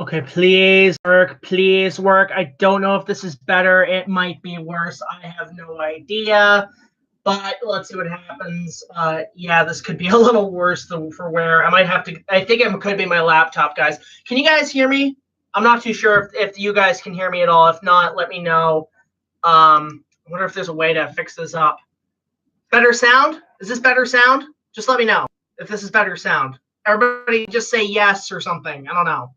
Okay, please work, please work. I don't know if this is better. It might be worse. I have no idea. But let's see what happens. Yeah, this could be a little worse than for where I might have to. I think it could be my laptop, guys. Can you guys hear me? I'm not too sure if you guys can hear me at all. If not, let me know. I wonder if there's a way to fix this up. Better sound? Is this better sound? Just let me know if this is better sound. Everybody just say yes or something. I don't know.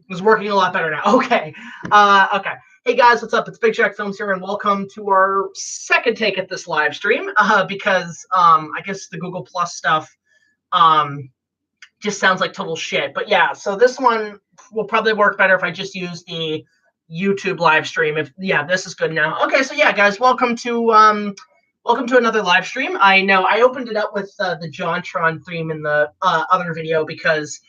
It's working a lot better now. Okay. Okay. Hey guys, what's up? It's BigJackFilms here, and welcome to our second take at this live stream. Because I guess the Google Plus stuff just sounds like total shit. But yeah, so this one will probably work better if I just use the YouTube live stream. Yeah, this is good now. Okay, so yeah, guys, welcome to another live stream. I know I opened it up with the JonTron theme in the other video because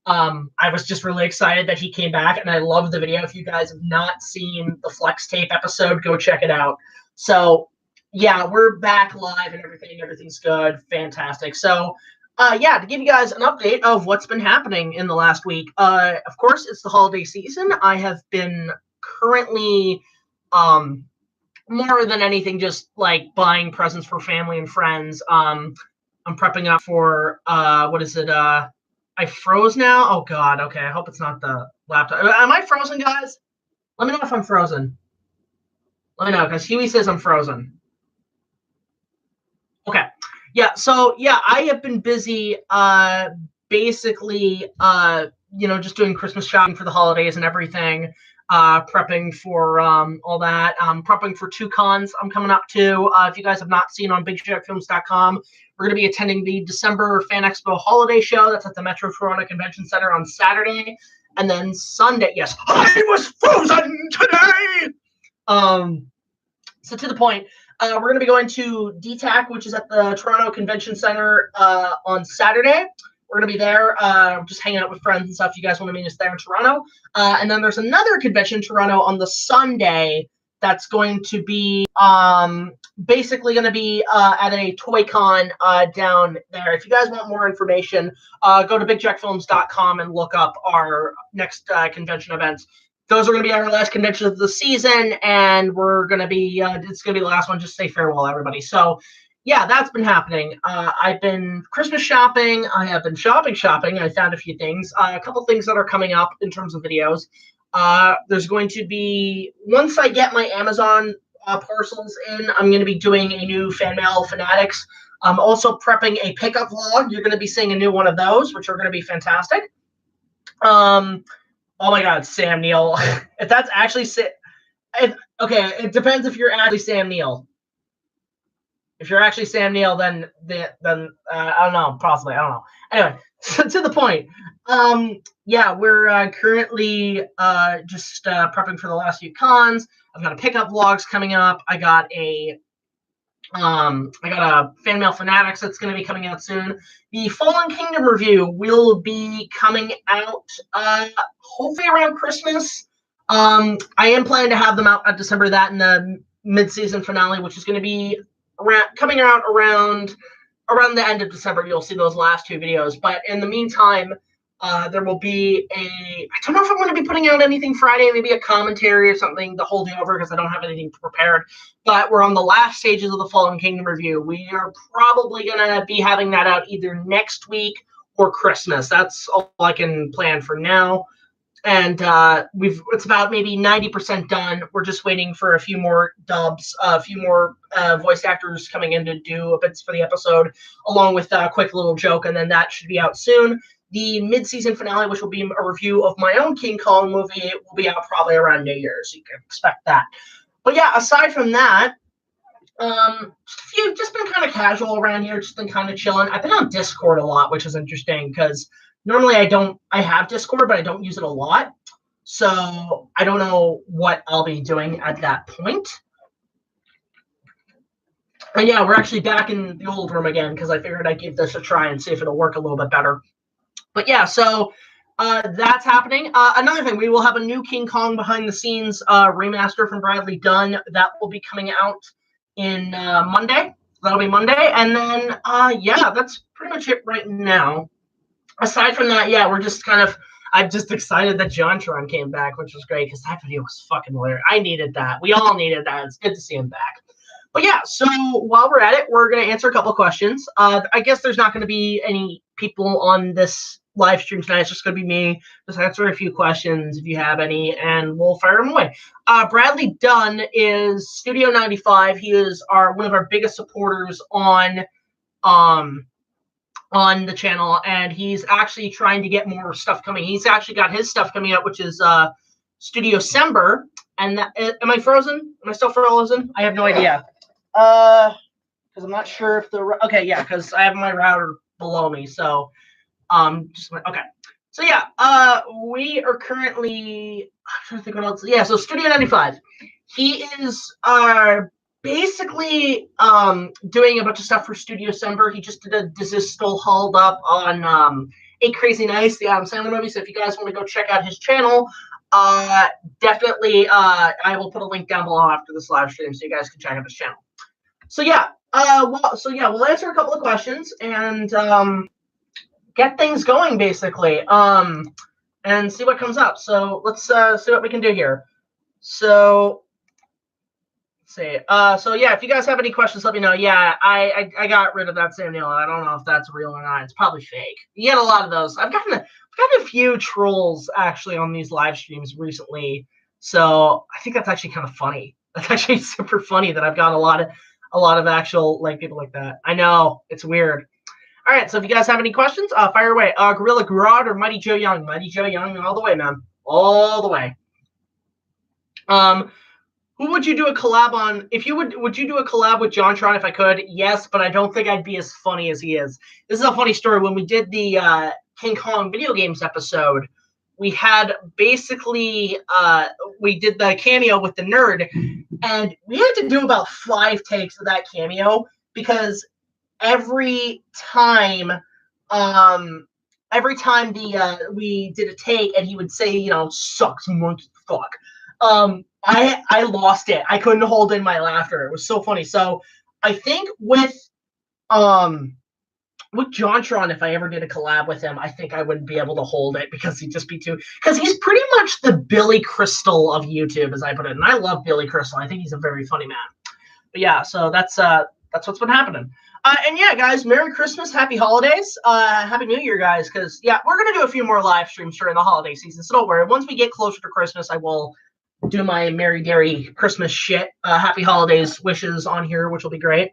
I was just really excited that he came back, and I love the video. If you guys have not seen the Flex Tape episode, go check it out. So yeah, we're back live and everything. Everything's good. Fantastic. So yeah, to give you guys an update of what's been happening in the last week. Of course, it's the holiday season. I have been currently more than anything just like buying presents for family and friends. I'm prepping up for what is it? I froze now? Oh, God. Okay, I hope it's not the laptop. Am I frozen, guys? Let me know if I'm frozen. Let me know, because HEWY says I'm frozen. Okay. Yeah, so, yeah, I have been busy basically, just doing Christmas shopping for the holidays and everything, prepping for all that, prepping for 2 cons I'm coming up to. If you guys have not seen on BigJackFilms.com, we're going to be attending the December Fan Expo holiday show. That's at the Metro Toronto Convention Center on Saturday. And then Sunday, yes, I was frozen today! So to the point, we're going to be going to DTAC, which is at the Toronto Convention Center on Saturday. We're going to be there just hanging out with friends and stuff. If you guys want to meet us there in Toronto. And then there's another convention in Toronto on the Sunday that's going to be basically going to be at a toy con down there. If you guys want more information, go to BigJackFilms.com and look up our next convention events. Those are going to be our last convention of the season, and we're going to be it's going to be the last one. Just say farewell, everybody. So yeah, that's been happening. I've been Christmas shopping. I have been shopping. I found a few things. A couple things that are coming up in terms of videos. There's going to be, once I get my Amazon parcels in, I'm going to be doing a new Fan Mail Fanatics. I'm also prepping a pickup vlog. You're going to be seeing a new one of those, which are going to be fantastic. Oh my God, Sam Neill. If that's actually okay, it depends if you're actually Sam Neill. If you're actually Sam Neill, then I don't know, possibly, I don't know. Anyway, so to the point. Yeah, we're currently just prepping for the last few cons. I've got a pickup vlogs coming up. I got a Fan Mail Fanatics that's going to be coming out soon. The Fallen Kingdom review will be coming out hopefully around Christmas. I am planning to have them out at December, that and the mid-season finale, which is going to be coming out around the end of December. You'll see those last 2 videos. But in the meantime, there will be I don't know if I'm going to be putting out anything Friday, maybe a commentary or something to hold you over because I don't have anything prepared. But we're on the last stages of the Fallen Kingdom review. We are probably going to be having that out either next week or Christmas. That's all I can plan for now. And it's about maybe 90% done. We're just waiting for a few more dubs, a few more voice actors coming in to do bits for the episode, along with a quick little joke, and then that should be out soon. The mid-season finale, which will be a review of my own King Kong movie, will be out probably around New Year's. You can expect that. But yeah, aside from that, just been kind of casual around here, just been kind of chilling. I've been on Discord a lot, which is interesting because normally I have Discord, but I don't use it a lot. So I don't know what I'll be doing at that point. And yeah, we're actually back in the old room again because I figured I'd give this a try and see if it'll work a little bit better. But yeah, so that's happening. Another thing, we will have a new King Kong behind the scenes remaster from Bradley Dunn. That will be coming out in Monday. That'll be Monday. And then, yeah, that's pretty much it right now. Aside from that, yeah, we're just kind of I'm just excited that JonTron came back, which was great because that video was fucking hilarious. I needed that. We all needed that. It's good to see him back. But yeah, so while we're at it, we're going to answer a couple of questions. I guess there's not going to be any people on this live stream tonight. It's just going to be me. Just answer a few questions if you have any, and we'll fire them away. Bradley Dunn is Studio 95. He is one of our biggest supporters on the channel, and he's actually trying to get more stuff coming. He's actually got his stuff coming out, which is Studio Sember. And that, am I frozen? Am I still frozen? I have no idea. Because I'm not sure if okay, yeah, because I have my router below me, so okay. So yeah, we are currently, I'm trying to think what else. Yeah, so Studio 95. He is basically doing a bunch of stuff for Studio Sember. He just did a This Is Still Hauled Up on 8 Crazy Nights, the Adam Sandler movie. So if you guys want to go check out his channel, definitely I will put a link down below after this live stream so you guys can check out his channel. So yeah, we'll answer a couple of questions and get things going basically, and see what comes up. So let's see what we can do here. So let's see. So yeah, if you guys have any questions, let me know. Yeah, I got rid of that Samuel. I don't know if that's real or not. It's probably fake. You get a lot of those. I've gotten a few trolls actually on these live streams recently. So I think that's actually kind of funny. That's actually super funny that I've got a lot of actual like people like that. I know, it's weird. All right, so if you guys have any questions, fire away. Gorilla Grodd or Mighty Joe Young? Mighty Joe Young all the way, man. All the way. Who would you do a collab on? If you would you do a collab with JonTron if I could? Yes, but I don't think I'd be as funny as he is. This is a funny story. When we did the King Kong video games episode, we had basically we did the cameo with the nerd, and we had to do about 5 takes of that cameo because every time we did a take and he would say, you know, sucks monkey fuck. I lost it. I couldn't hold in my laughter. It was so funny. So I think with JonTron, if I ever did a collab with him, I think I wouldn't be able to hold it because he'd just be too, because he's pretty much the Billy Crystal of YouTube, as I put it. And I love Billy Crystal. I think he's a very funny man. But yeah, so that's what's been happening. And yeah, guys, Merry Christmas, Happy Holidays, Happy New Year, guys, because, yeah, we're going to do a few more live streams during the holiday season, so don't worry. Once we get closer to Christmas, I will do my Merry Dairy Christmas shit, Happy Holidays wishes on here, which will be great.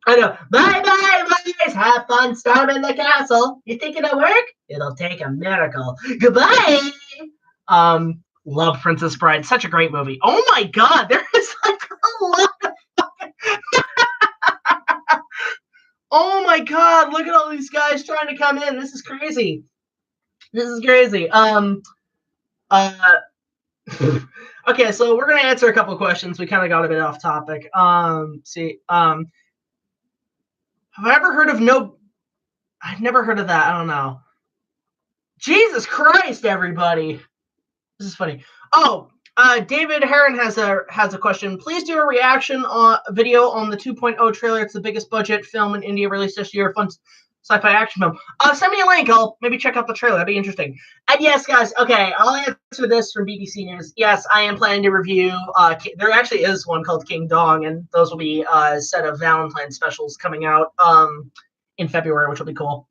I know. Bye-bye, boys. Have fun storming the castle. You think it'll work? It'll take a miracle. Goodbye. Love Princess Bride. Such a great movie. Oh, my God. There is, like, a lot of oh my God, look at all these guys trying to come in. This is crazy. This is crazy. Okay, so we're gonna answer a couple of questions. We kind of got a bit off topic. Have I ever heard of I've never heard of that. I don't know. Jesus Christ, everybody. This is funny. Oh, David Heron has a question. Please do a reaction video on the 2.0 trailer. It's the biggest budget film in India released this year. Fun sci-fi action film. Send me a link. I'll maybe check out the trailer. That'd be interesting. And yes, guys. Okay, I'll answer this from BBC News. Yes, I am planning to review. There actually is one called King Dong, and those will be a set of Valentine specials coming out in February, which will be cool.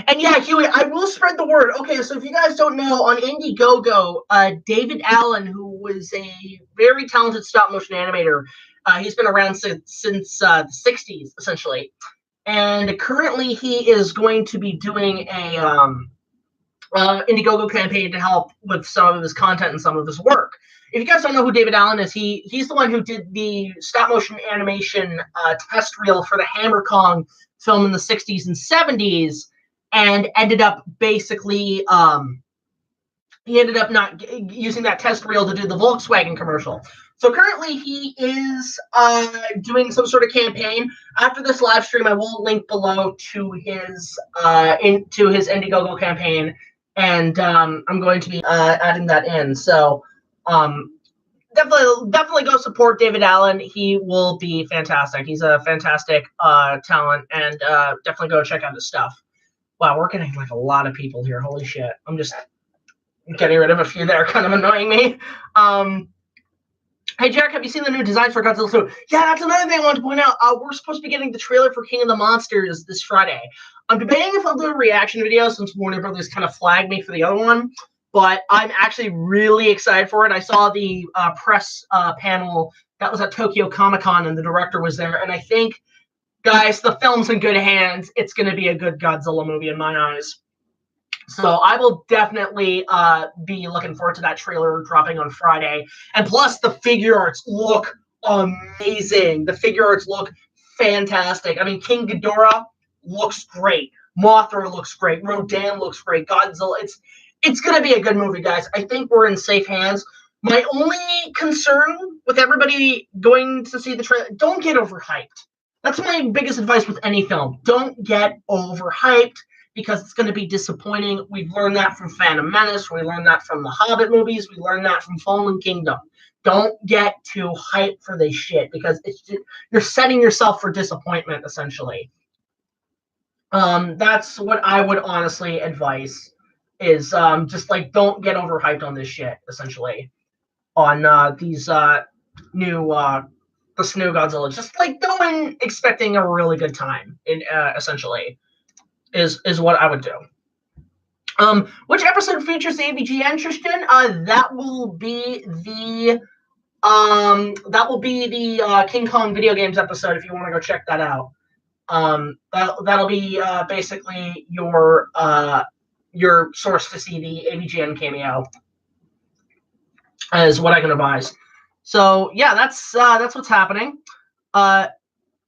And yeah, Huey, I will spread the word. Okay, so if you guys don't know, on Indiegogo, David Allen, who was a very talented stop-motion animator, he's been around since the 60s, essentially. And currently he is going to be doing a Indiegogo campaign to help with some of his content and some of his work. If you guys don't know who David Allen is, he's the one who did the stop-motion animation test reel for the Hammer Kong film in the 60s and 70s. And ended up basically, he ended up not using that test reel to do the Volkswagen commercial. So currently he is doing some sort of campaign. After this live stream, I will link below to his Indiegogo campaign, and I'm going to be adding that in. So definitely go support David Allen. He will be fantastic. He's a fantastic talent, and definitely go check out his stuff. Wow, we're getting like a lot of people here. Holy shit. I'm just getting rid of a few that are kind of annoying me. Hey, Jack, have you seen the new designs for Godzilla 2? Yeah, that's another thing I wanted to point out. We're supposed to be getting the trailer for King of the Monsters this Friday. I'm debating if I'll do a reaction video since Warner Brothers kind of flagged me for the other one, but I'm actually really excited for it. I saw the press panel that was at Tokyo Comic-Con, and the director was there, and I think, guys, the film's in good hands. It's going to be a good Godzilla movie in my eyes. So I will definitely be looking forward to that trailer dropping on Friday. And plus, the figure arts look amazing. The figure arts look fantastic. I mean, King Ghidorah looks great. Mothra looks great. Rodan looks great. Godzilla. It's going to be a good movie, guys. I think we're in safe hands. My only concern with everybody going to see the trailer, don't get overhyped. That's my biggest advice with any film. Don't get overhyped, because it's going to be disappointing. We've learned that from Phantom Menace. We learned that from the Hobbit movies. We learned that from Fallen Kingdom. Don't get too hyped for this shit, because you're setting yourself for disappointment, essentially. That's what I would honestly advise, is just like don't get overhyped on this shit, essentially, on these new this new Godzilla. Just like go in expecting a really good time, essentially. Is what I would do. Which episode features the AVGN, Tristan? That will be the King Kong video games episode if you want to go check that out. That'll be basically your source to see the AVGN cameo, is what I can advise. So yeah, that's what's happening.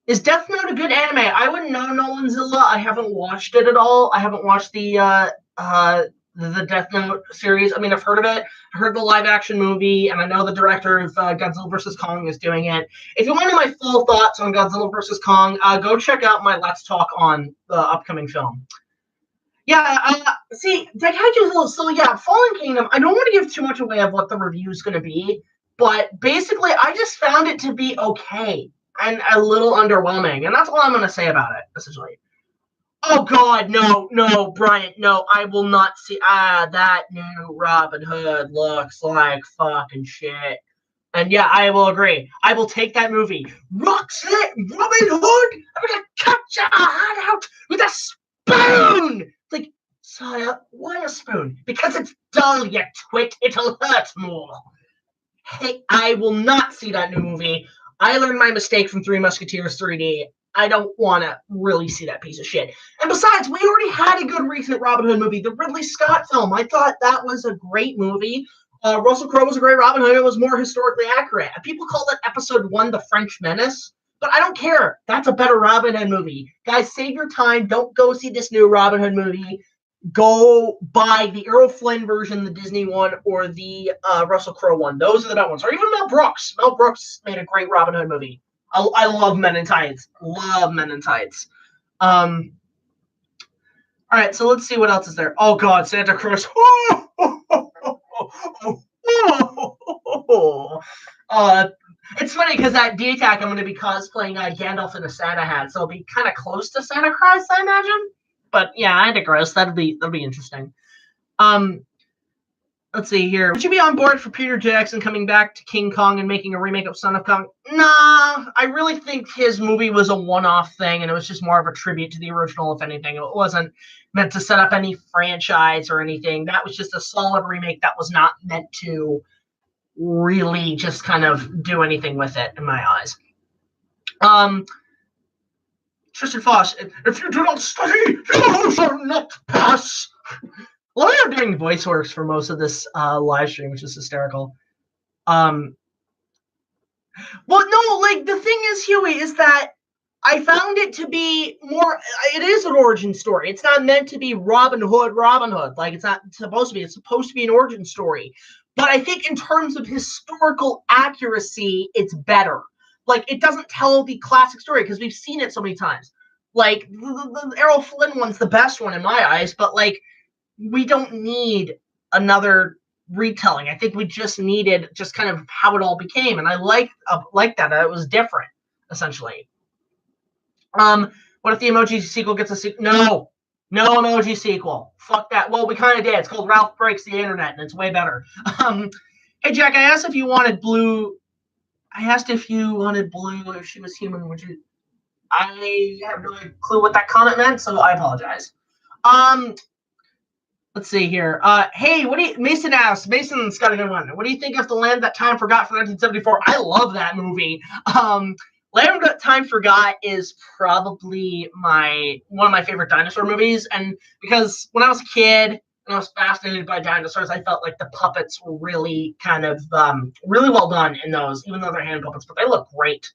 Is Death Note a good anime? I wouldn't know, Nolanzilla. I haven't watched it at all. I haven't watched the Death Note series. I mean, I've heard of it. I heard the live-action movie, and I know the director of Godzilla vs. Kong is doing it. If you want to know my full thoughts on Godzilla vs. Kong, go check out my Let's Talk on the upcoming film. Yeah, see, Daikaiju, so yeah, Fallen Kingdom, I don't want to give too much away of what the review is going to be, but basically, I just found it to be okay. And a little underwhelming, and that's all I'm going to say about it, essentially. Oh, God, no, Brian, no, I will not see, that new Robin Hood looks like fucking shit. And yeah, I will agree. I will take that movie. Roxette, Robin Hood, I'm going to cut your heart out with a spoon! It's like, sire, why a spoon? Because it's dull, you twit, it'll hurt more. Hey, I will not see that new movie. I learned my mistake from Three Musketeers 3D. I don't want to really see that piece of shit. And besides, we already had a good recent Robin Hood movie, the Ridley Scott film. I thought that was a great movie. Russell Crowe was a great Robin Hood. It was more historically accurate. People call it Episode 1 The French Menace, but I don't care. That's a better Robin Hood movie. Guys, save your time. Don't go see this new Robin Hood movie. Go buy the Errol Flynn version, the Disney one, or the Russell Crowe one. Those are the better ones. Or even Mel Brooks. Mel Brooks made a great Robin Hood movie. I love Men in Tights. Love Men in Tights. All right, so let's see what else is there. Oh, God, Santa Cruz. It's funny because at D-Attack, I'm going to be cosplaying Gandalf in a Santa hat, so it'll be kind of close to Santa Cruz, I imagine. But yeah, I digress. That'll be interesting. Let's see here. Would you be on board for Peter Jackson coming back to King Kong and making a remake of Son of Kong? Nah, I really think his movie was a one-off thing, and it was just more of a tribute to the original, if anything. It wasn't meant to set up any franchise or anything. That was just a solid remake that was not meant to really just kind of do anything with it, in my eyes. Tristan Foss, if you do not study, you shall not pass. Well, I'm doing voice works for most of this live stream, which is hysterical. Well, no, like, the thing is, Huey, is that I found it to be more, it is an origin story. It's not meant to be Robin Hood. Like, it's not supposed to be. It's supposed to be an origin story. But I think in terms of historical accuracy, it's better. Like, it doesn't tell the classic story because we've seen it so many times. Like, the Errol Flynn one's the best one in my eyes, but, like, we don't need another retelling. I think we just needed just kind of how it all became, and I like that. It was different, essentially. What if the Emoji sequel gets a sequel? No. No emoji sequel. Fuck that. Well, we kind of did. It's called Ralph Breaks the Internet, and it's way better. Hey, Jack, I asked if you wanted blue. I asked if you wanted blue if she was human. Would you? I have no clue what that comment meant, so I apologize. Let's see here. Hey, what do you? Mason asked. Mason's got a good one. What do you think of The Land That Time Forgot from 1974? I love that movie. Land That Time Forgot is probably one of my favorite dinosaur movies, and because when I was a kid and I was fascinated by dinosaurs, I felt like the puppets were really kind of really well done in those, even though they're hand puppets, but they look great.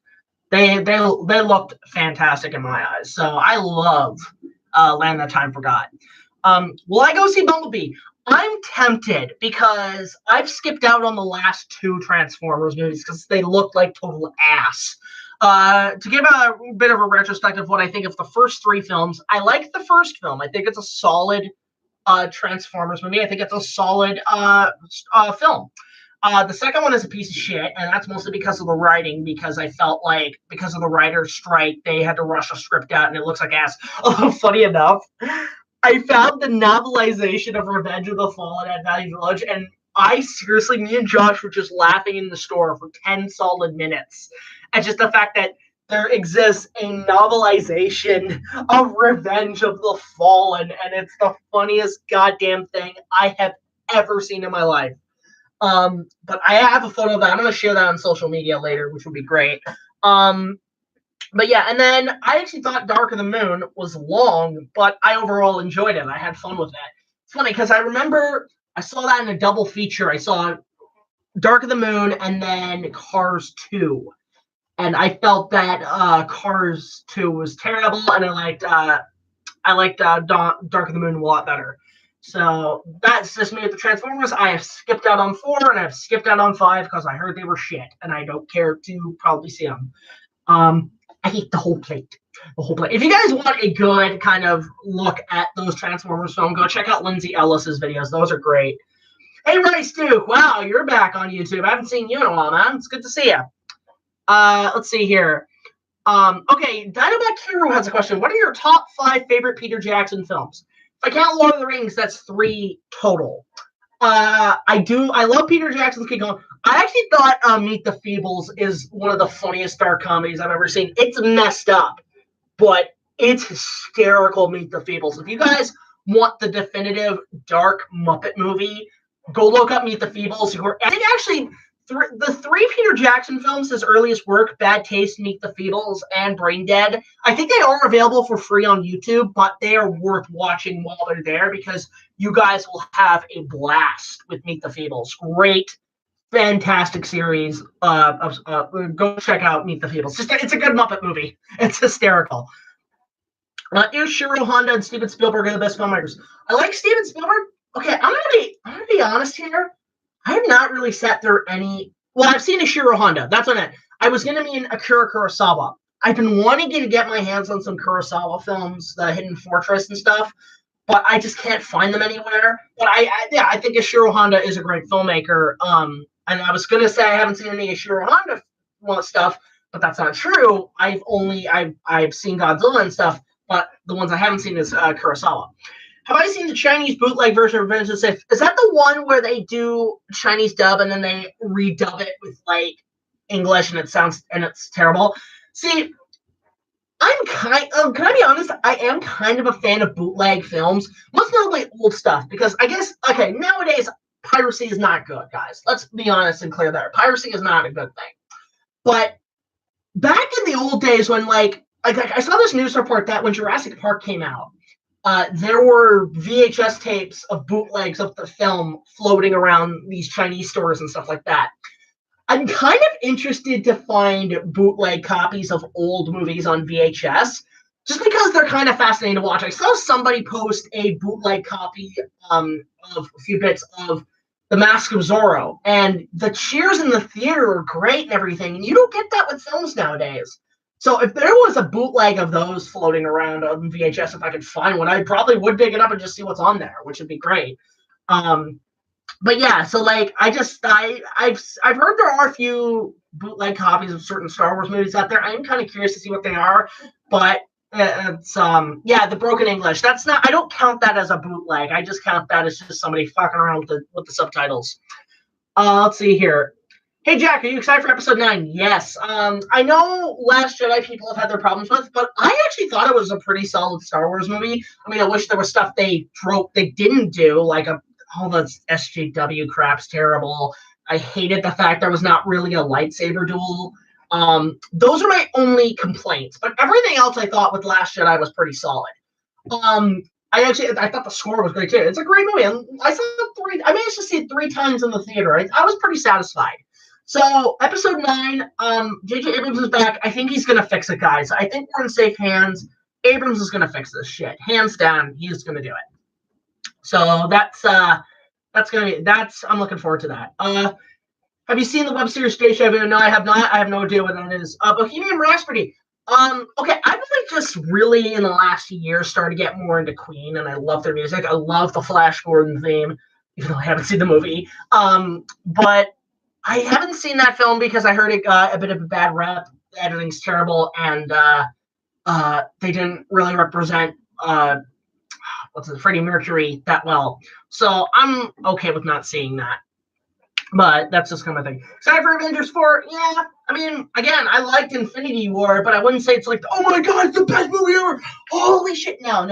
They looked fantastic in my eyes. So I love Land That Time Forgot. Will I go see Bumblebee? I'm tempted because I've skipped out on the last two Transformers movies because they look like total ass. To give a bit of a retrospective of what I think of the first three films, I like the first film. I think it's a solid Transformers movie. I think it's a solid film. The second one is a piece of shit, and that's mostly because of the writing, because I felt like because of the writer's strike, they had to rush a script out, and it looks like ass. Funny enough, I found the novelization of Revenge of the Fallen at Valley Village, and me and Josh were just laughing in the store for 10 solid minutes. And just the fact that there exists a novelization of Revenge of the Fallen, and it's the funniest goddamn thing I have ever seen in my life. But I have a photo of that. I'm going to share that on social media later, which would be great. But yeah, and then I actually thought Dark of the Moon was long, but I overall enjoyed it. I had fun with it. It's funny because I remember I saw that in a double feature. I saw Dark of the Moon and then Cars 2. And I felt that Cars 2 was terrible, and I liked Dark of the Moon a lot better. So that's just me with the Transformers. I have skipped out on 4, and I've skipped out on 5 because I heard they were shit, and I don't care to probably see them. I hate the whole plate. The whole plate. If you guys want a good kind of look at those Transformers films, go check out Lindsay Ellis's videos. Those are great. Hey, RICEDUKE. Wow, you're back on YouTube. I haven't seen you in a while, man. It's good to see you. Let's see here. Okay, Dinoback Hero has a question. What are your top 5 favorite Peter Jackson films? If I count Lord of the Rings, that's 3 total. I love Peter Jackson's King Kong. I actually thought Meet the Feebles is one of the funniest dark comedies I've ever seen. It's messed up, but it's hysterical, Meet the Feebles. If you guys want the definitive dark Muppet movie, go look up Meet the Feebles. I think actually the 3 Peter Jackson films, his earliest work, Bad Taste, Meet the Feebles, and Brain Dead, I think they are available for free on YouTube, but they are worth watching while they're there because you guys will have a blast with Meet the Feebles. Great, fantastic series. Go check out Meet the Feebles. It's a good Muppet movie. It's hysterical. Is Shiro Honda and Steven Spielberg are the best filmmakers? I like Steven Spielberg. Okay, I'm gonna be honest here. I have not really sat through any. Well, I've seen Ishiro Honda. That's what I meant. I was gonna mean Akira Kurosawa. I've been wanting to get my hands on some Kurosawa films, The Hidden Fortress and stuff, but I just can't find them anywhere. But I think Ishiro Honda is a great filmmaker. And I was gonna say I haven't seen any Ishiro Honda stuff, but that's not true. I've seen Godzilla and stuff, but the ones I haven't seen is Kurosawa. Have I seen the Chinese bootleg version of Revenge of the Sith? Is that the one where they do Chinese dub and then they redub it with like English and it's terrible? See, can I be honest? I am kind of a fan of bootleg films, most notably old stuff, because I guess nowadays piracy is not good, guys. Let's be honest and clear that. Piracy is not a good thing. But back in the old days when like I saw this news report that when Jurassic Park came out, there were VHS tapes of bootlegs of the film floating around these Chinese stores and stuff like that. I'm kind of interested to find bootleg copies of old movies on VHS, just because they're kind of fascinating to watch. I saw somebody post a bootleg copy of a few bits of The Mask of Zorro, and the cheers in the theater are great and everything, and you don't get that with films nowadays. So if there was a bootleg of those floating around on VHS, if I could find one, I probably would dig it up and just see what's on there, which would be great. But yeah, so like I've heard there are a few bootleg copies of certain Star Wars movies out there. I am kind of curious to see what they are, but It's yeah, the broken English. That's not. I don't count that as a bootleg. I just count that as just somebody fucking around with the subtitles. Let's see here. Hey Jack, are you excited for episode 9? Yes. I know Last Jedi people have had their problems with, but I actually thought it was a pretty solid Star Wars movie. I mean, I wish there was stuff they didn't do, like all the SJW crap's terrible. I hated the fact there was not really a lightsaber duel. Those are my only complaints, but everything else I thought with Last Jedi was pretty solid. I thought the score was great too. It's a great movie. I managed to see it 3 times in the theater. I was pretty satisfied. So episode 9, J.J. Abrams is back. I think he's gonna fix it, guys. I think we're in safe hands. Abrams is gonna fix this shit, hands down. He's gonna do it. So that's I'm looking forward to that. Have you seen the web series Deja Vu? No, I have not. I have no idea what that is. Bohemian Rhapsody. Okay, I've only just really in the last year started to get more into Queen, and I love their music. I love the Flash Gordon theme, even though I haven't seen the movie. But I haven't seen that film because I heard it got a bit of a bad rep. The editing's terrible, and they didn't really represent Freddie Mercury that well. So I'm okay with not seeing that. But that's just kind of my thing. Excited for Avengers 4? Yeah. I mean, again, I liked Infinity War, but I wouldn't say it's like, oh my god, it's the best movie ever. Holy shit. No.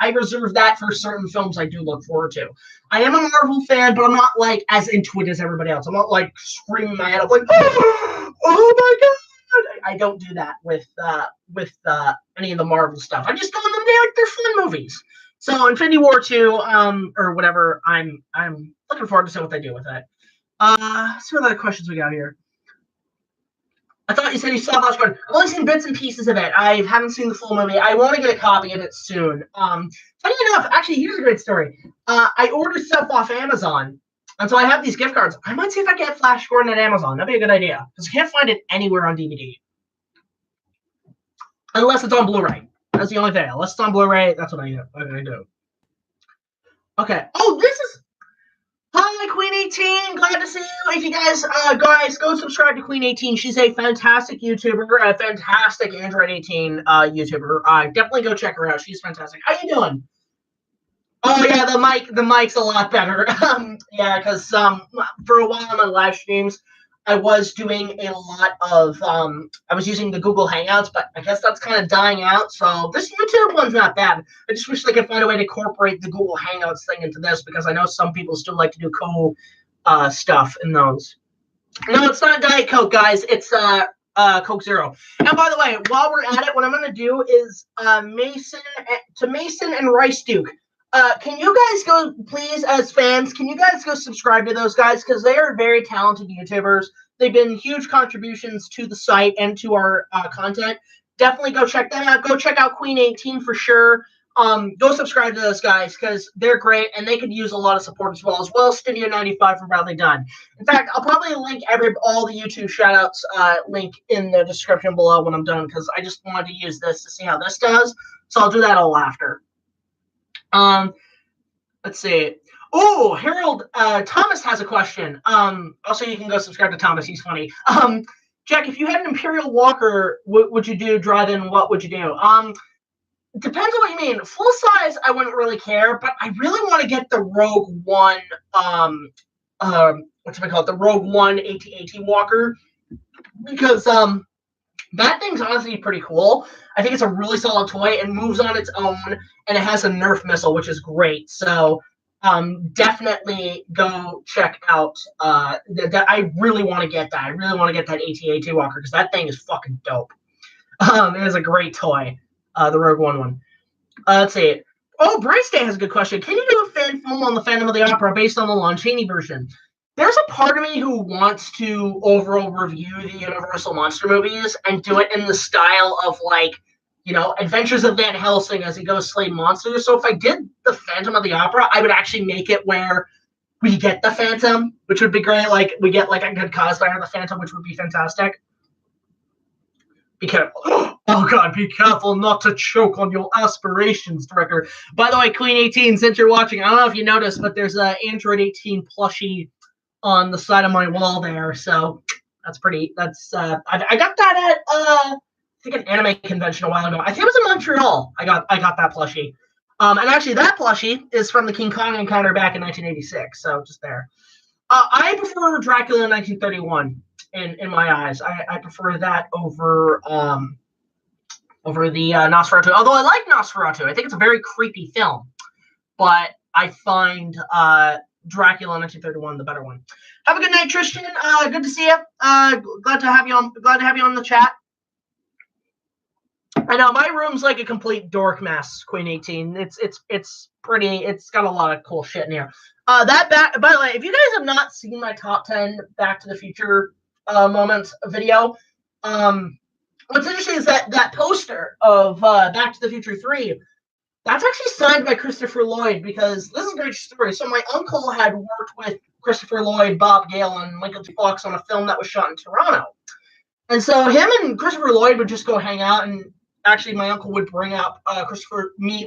I reserve that for certain films I do look forward to. I am a Marvel fan, but I'm not like as into it as everybody else. I'm not like screaming my head up like, oh my god. I don't do that with any of the Marvel stuff. I just go in them, they're fun movies. So Infinity War 2, or whatever, I'm looking forward to see what they do with it. Let's see what other questions we got here. I thought you said you saw Flash Gordon. I've only seen bits and pieces of it. I haven't seen the full movie. I want to get a copy of it soon. Funny enough, actually, here's a great story. I ordered stuff off Amazon, and so I have these gift cards. I might see if I can get Flash Gordon at Amazon. That'd be a good idea, because I can't find it anywhere on DVD. Unless it's on Blu-ray. That's the only thing. Unless it's on Blu-ray, that's what I do. Okay. Oh, this is... Hi, Queen 18. Glad to see you. If you guys go subscribe to Queen 18. She's a fantastic YouTuber, a fantastic Android 18 YouTuber. Definitely go check her out. She's fantastic. How you doing? Oh yeah, the mic's a lot better. Yeah, because for a while on my live streams, I was doing a lot of I was using the Google Hangouts, but I guess that's kind of dying out. So this YouTube one's not bad. I just wish they could find a way to incorporate the Google Hangouts thing into this, because I know some people still like to do cool stuff in those. No, it's not Diet Coke, guys. It's Coke Zero. And by the way, while we're at it, what I'm gonna do is Mason and RICEDUKE. Can you guys go, please, as fans, can you guys go subscribe to those guys? Because they are very talented YouTubers. They've been huge contributions to the site and to our content. Definitely go check them out. Go check out Queen 18 for sure. Go subscribe to those guys because they're great and they could use a lot of support as well. Studio 95 from Proudly Done. In fact, I'll probably link all the YouTube shoutouts link in the description below when I'm done, because I just wanted to use this to see how this does. So I'll do that all after. Let's see. Oh, Harold Thomas has a question. Also, you can go subscribe to Thomas. He's funny. Jack, if you had an Imperial Walker, what would you do? Drive-in? What would you do? Depends on what you mean. Full size, I wouldn't really care, but I really want to get the Rogue One. The Rogue One AT-AT Walker, because that thing's honestly pretty cool. I think it's a really solid toy. It moves on its own, and it has a Nerf missile, which is great. So definitely go check out that. I really want to get that. I really want to get that AT-AT Walker, because that thing is fucking dope. It is a great toy, the Rogue One. Let's see. Oh, Bryce Day has a good question. Can you do a fan film on the Phantom of the Opera based on the Lon Chaney version? There's a part of me who wants to overall review the Universal Monster movies and do it in the style of, like, Adventures of Van Helsing as he goes slay monsters. So if I did the Phantom of the Opera, I would actually make it where we get the Phantom, which would be great. Like, we get, like, a good cosplayer of the Phantom, which would be fantastic. Be careful. Oh, God, be careful not to choke on your aspirations, director. By the way, Queen 18, since you're watching, I don't know if you noticed, but there's an Android 18 plushie on the side of my wall there, so that's pretty. I got that at think an anime convention a while ago. I think it was in Montreal. I got that plushie. And actually, that plushie is from the King Kong encounter back in 1986. So just there. I prefer Dracula in 1931 in my eyes. I prefer that over the Nosferatu. Although I like Nosferatu. I think it's a very creepy film. But I find Dracula in 1931 the better one. Have a good night, Tristan. Good to see you. Glad to have you on the chat. I know my room's like a complete dork mess, Queen 18. It's pretty. It's got a lot of cool shit in here. By the way, if you guys have not seen my top 10 Back to the Future moments video, what's interesting is that poster of Back to the Future 3. That's actually signed by Christopher Lloyd, because this is a great story. So my uncle had worked with Christopher Lloyd, Bob Gale, and Michael J. Fox on a film that was shot in Toronto. And so him and Christopher Lloyd would just go hang out, and actually my uncle would bring up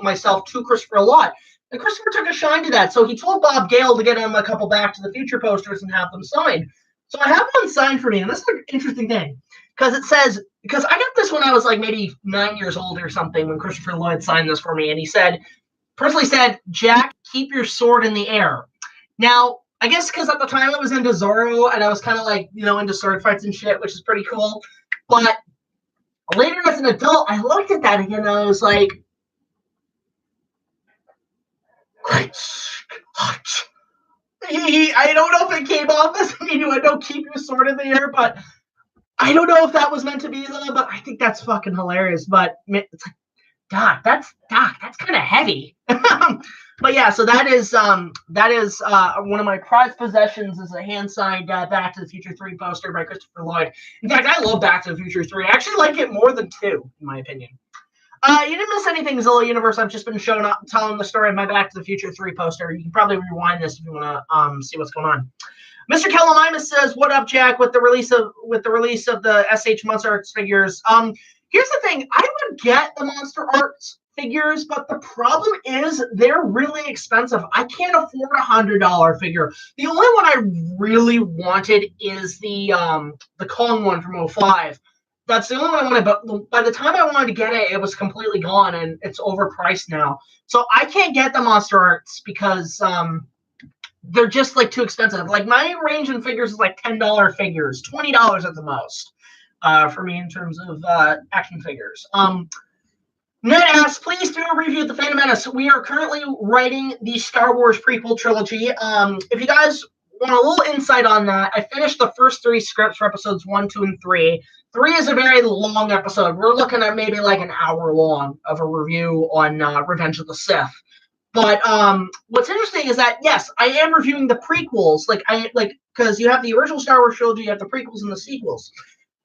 myself to Christopher Lloyd. And Christopher took a shine to that. So he told Bob Gale to get him a couple Back to the Future posters and have them signed. So I have one signed for me, and this is an interesting thing. Because I got this when I was like maybe 9 years old or something when Christopher Lloyd signed this for me. And he personally said, Jack, keep your sword in the air. Now, I guess because at the time I was into Zorro and I was kind of like, into sword fights and shit, which is pretty cool. But later as an adult, I looked at that again and I was like, great Scott. I don't know if it came off as don't keep your sword in the air, but I don't know if that was meant to be, but I think that's fucking hilarious. But it's like, Doc, that's kind of heavy. But yeah, so that is one of my prized possessions is a hand-signed Back to the Future 3 poster by Christopher Lloyd. In fact, I love Back to the Future 3. I actually like it more than 2, in my opinion. You didn't miss anything, Zilla Universe. I've just been telling the story of my Back to the Future 3 poster. You can probably rewind this if you want to see what's going on. Mr. Kelamimus says, "What up, Jack? With the release of the SH Monster Arts figures, here's the thing. I would get the Monster Arts figures, but the problem is they're really expensive. I can't afford a $100 figure. The only one I really wanted is the Kong one from 05. That's the only one I wanted, but by the time I wanted to get it, it was completely gone, and it's overpriced now. So I can't get the Monster Arts because they're just like too expensive. Like my range in figures is like $10 figures, $20 at the most for me in terms of action figures. Ned asks, please do a review of The Phantom Menace. We are currently writing the Star Wars prequel trilogy. If you guys want a little insight on that, I finished the first 3 scripts for episodes 1, 2, and 3. 3 is a very long episode. We're looking at maybe like an hour long of a review on Revenge of the Sith. But what's interesting is that, yes, I am reviewing the prequels, because you have the original Star Wars trilogy, you have the prequels and the sequels.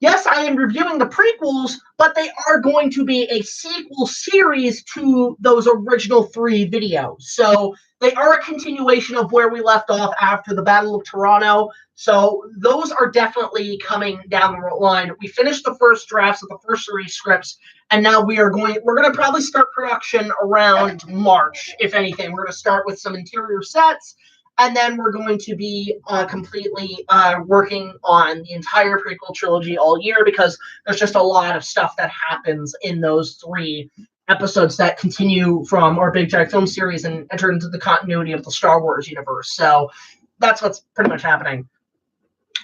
Yes, I am reviewing the prequels, but they are going to be a sequel series to those original 3 videos. So they are a continuation of where we left off after the Battle of Toronto. So those are definitely coming down the line. We finished the first drafts of the first 3 scripts, and now we're going to probably start production around March, if anything. We're going to start with some interior sets, and then we're going to be completely working on the entire prequel trilogy all year, because there's just a lot of stuff that happens in those 3 episodes that continue from our BigJackFilms series and enter into the continuity of the Star Wars universe. So that's what's pretty much happening.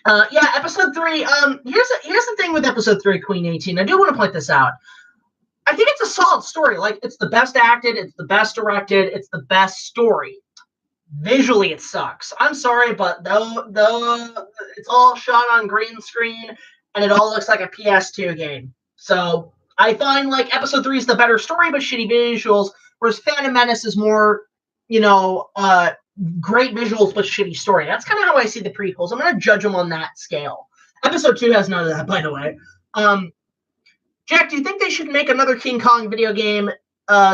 Yeah, episode 3. Here's the thing with episode 3, Queen 18. I do want to point this out. I think it's a solid story. Like, it's the best acted, it's the best directed, it's the best story. Visually, it sucks. I'm sorry, but it's all shot on green screen, and it all looks like a PS2 game. So I find like episode 3 is the better story, but shitty visuals, whereas Phantom Menace is more, great visuals but shitty story. That's kind of how I see the prequels. I'm going to judge them on that scale. Episode 2 has none of that, by the way. Jack, do you think they should make another King Kong video game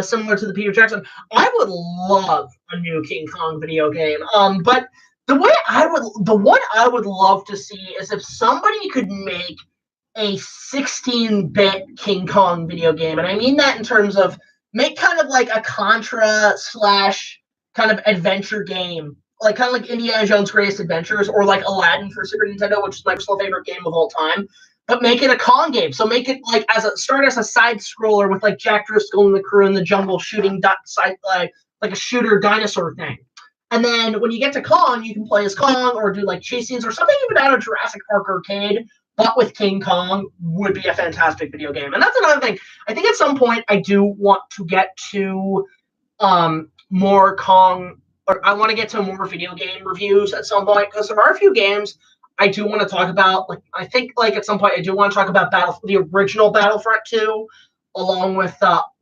similar to the Peter Jackson? I would love a new King Kong video game. But the one I would love to see is if somebody could make a 16-bit King Kong video game. And I mean that in terms of make kind of like a Contra / kind of adventure game, like kind of like Indiana Jones' Greatest Adventures, or like Aladdin for Super Nintendo, which is my personal favorite game of all time. but make it a Kong game. So make it like start as a side scroller with like Jack Driscoll and the crew in the jungle shooting like a shooter dinosaur thing. And then when you get to Kong, you can play as Kong or do like chase scenes or something even out of Jurassic Park Arcade, but with King Kong would be a fantastic video game. And that's another thing. I think at some point I do want to get to more Kong, or I want to get to more video game reviews at some point, because there are a few games I do want to talk about. Like I think like at some point I do want to talk about the original Battlefront 2, along with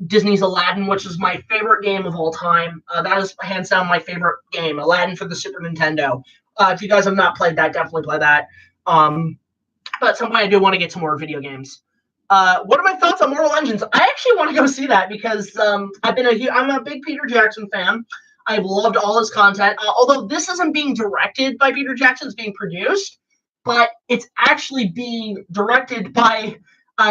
Disney's Aladdin, which is my favorite game of all time. That is hands down my favorite game, Aladdin for the Super Nintendo. If you guys have not played that, definitely play that. But at some point I do want to get to more video games. What are my thoughts on Mortal Engines? I actually want to go see that because I'm a big Peter Jackson fan. I've loved all his content. Although this isn't being directed by Peter Jackson, it's being produced, but it's actually being directed by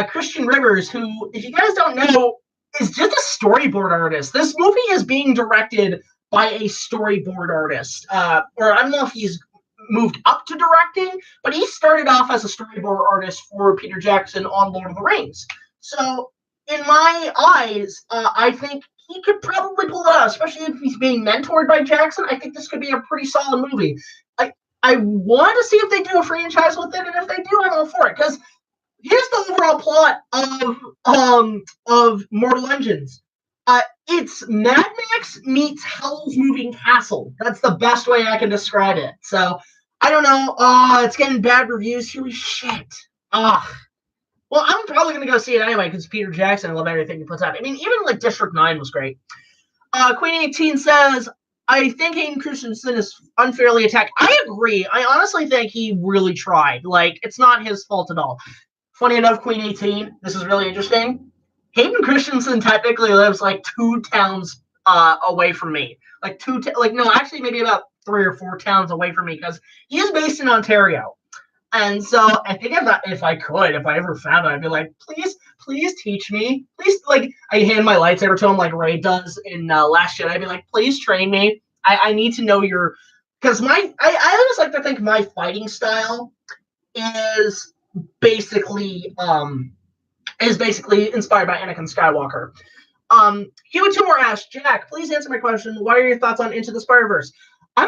Christian Rivers, who, if you guys don't know, is just a storyboard artist. This movie is being directed by a storyboard artist. Or I don't know if he's moved up to directing, but he started off as a storyboard artist for Peter Jackson on Lord of the Rings. So, in my eyes, I think he could probably pull it out, especially if he's being mentored by Jackson. I think this could be a pretty solid movie. I want to see if they do a franchise with it, and if they do, I'm all for it. Because here's the overall plot of Mortal Engines. It's Mad Max meets Howl's Moving Castle. That's the best way I can describe it. So, I don't know. It's getting bad reviews. Holy shit. Well, I'm probably going to go see it anyway because Peter Jackson, I love everything he puts out. I mean, even like District 9 was great. Queen 18 says, I think Hayden Christensen is unfairly attacked. I agree. I honestly think he really tried. Like, it's not his fault at all. Funny enough, Queen 18, this is really interesting. Hayden Christensen technically lives like 2 towns away from me. Actually maybe about 3 or 4 towns away from me, because he is based in Ontario. And so I think if I ever found it, I'd be like, please teach me. Please, like, I hand my lightsaber to him like Rey does in Last Jedi. I'd be like, please train me. I need to know your, because I always like to think my fighting style is basically inspired by Anakin Skywalker. HEWY TOONMORE asked, Jack, please answer my question. What are your thoughts on Into the Spider-Verse? I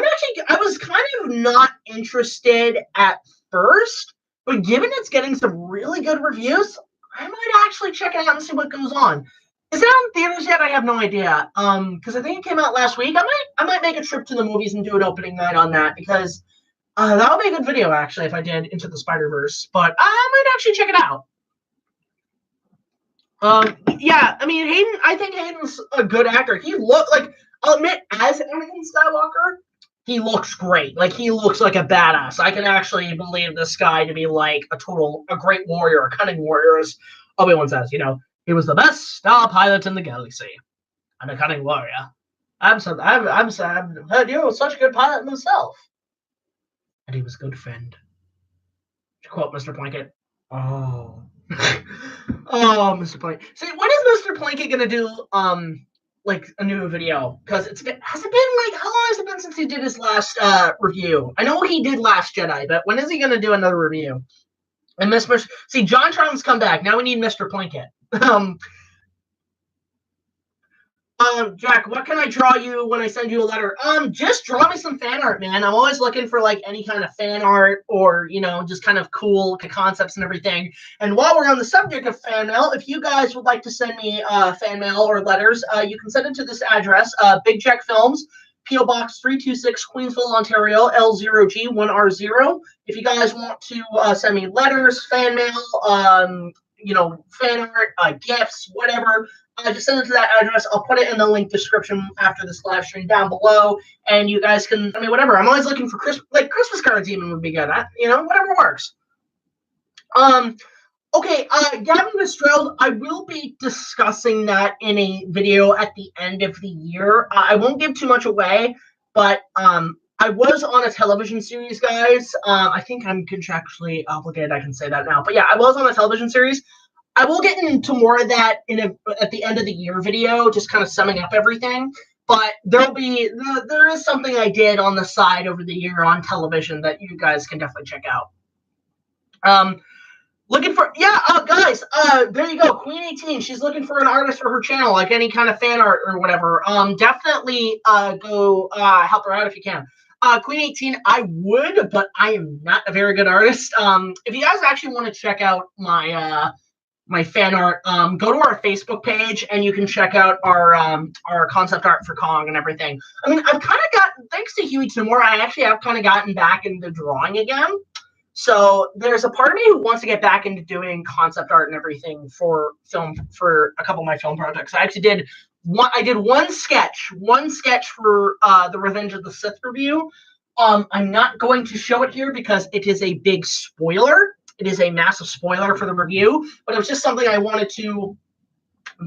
was kind of not interested at first, but given it's getting some really good reviews, I might actually check it out and see what goes on. Is it on theaters yet? I have no idea. Because I think it came out last week. I might make a trip to the movies and do an opening night on that, because that would be a good video actually if I did Into the Spider-Verse. But I might actually check it out. Yeah, I mean, I think Hayden's a good actor. He looked like, I'll admit, as Anakin Skywalker, he looks great. Like, he looks like a badass. I can actually believe this guy to be like a great warrior, a cunning warrior, as Obi-Wan says. You know, he was the best star pilot in the galaxy and a cunning warrior. I've heard you were such a good pilot myself. And he was a good friend. To quote Mr. Plinkett. Oh. Oh, Mr. Plinkett. See, when is Mr. Plinkett gonna do like a new video? Because has it been like, how long has it been since he did his last review? I know he did Last Jedi, but when is he gonna do another review? And see, John Charles come back. Now we need Mr. Plinkett. Jack, what can I draw you when I send you a letter? Just draw me some fan art, man. I'm always looking for like any kind of fan art, or, you know, just kind of cool concepts and everything. And while we're on the subject of fan mail, if you guys would like to send me fan mail or letters, you can send it to this address, BigJackFilms, P.O. Box 326, Queensville, Ontario, L0G1R0. If you guys want to send me letters, fan mail, you know, fan art, gifts, whatever, just send it to that address. I'll put it in the link description after this live stream down below, and you guys can, I mean, whatever. I'm always looking for Christmas cards even would be good. You know, whatever works. Okay, Gavin Mistrell, I will be discussing that in a video at the end of the year. I won't give too much away, but I was on a television series, guys. I think I'm contractually obligated. I can say that now. But yeah, I was on a television series. I will get into more of that at the end of the year video, just kind of summing up everything. But there is something I did on the side over the year on television that you guys can definitely check out. Looking for, yeah, guys, there you go. Queen 18, she's looking for an artist for her channel, like any kind of fan art or whatever. Definitely go help her out if you can. Queen 18, I would, but I am not a very good artist. If you guys actually want to check out my fan art, go to our Facebook page and you can check out our concept art for Kong and everything. I mean, I've kind of gotten, thanks to HEWY TOONMORE, I actually have kind of gotten back into drawing again. So there's a part of me who wants to get back into doing concept art and everything for film, for a couple of my film projects. I actually did one. I did one sketch for the Revenge of the Sith review. I'm not going to show it here because it is a big spoiler. It is a massive spoiler for the review, but it was just something I wanted to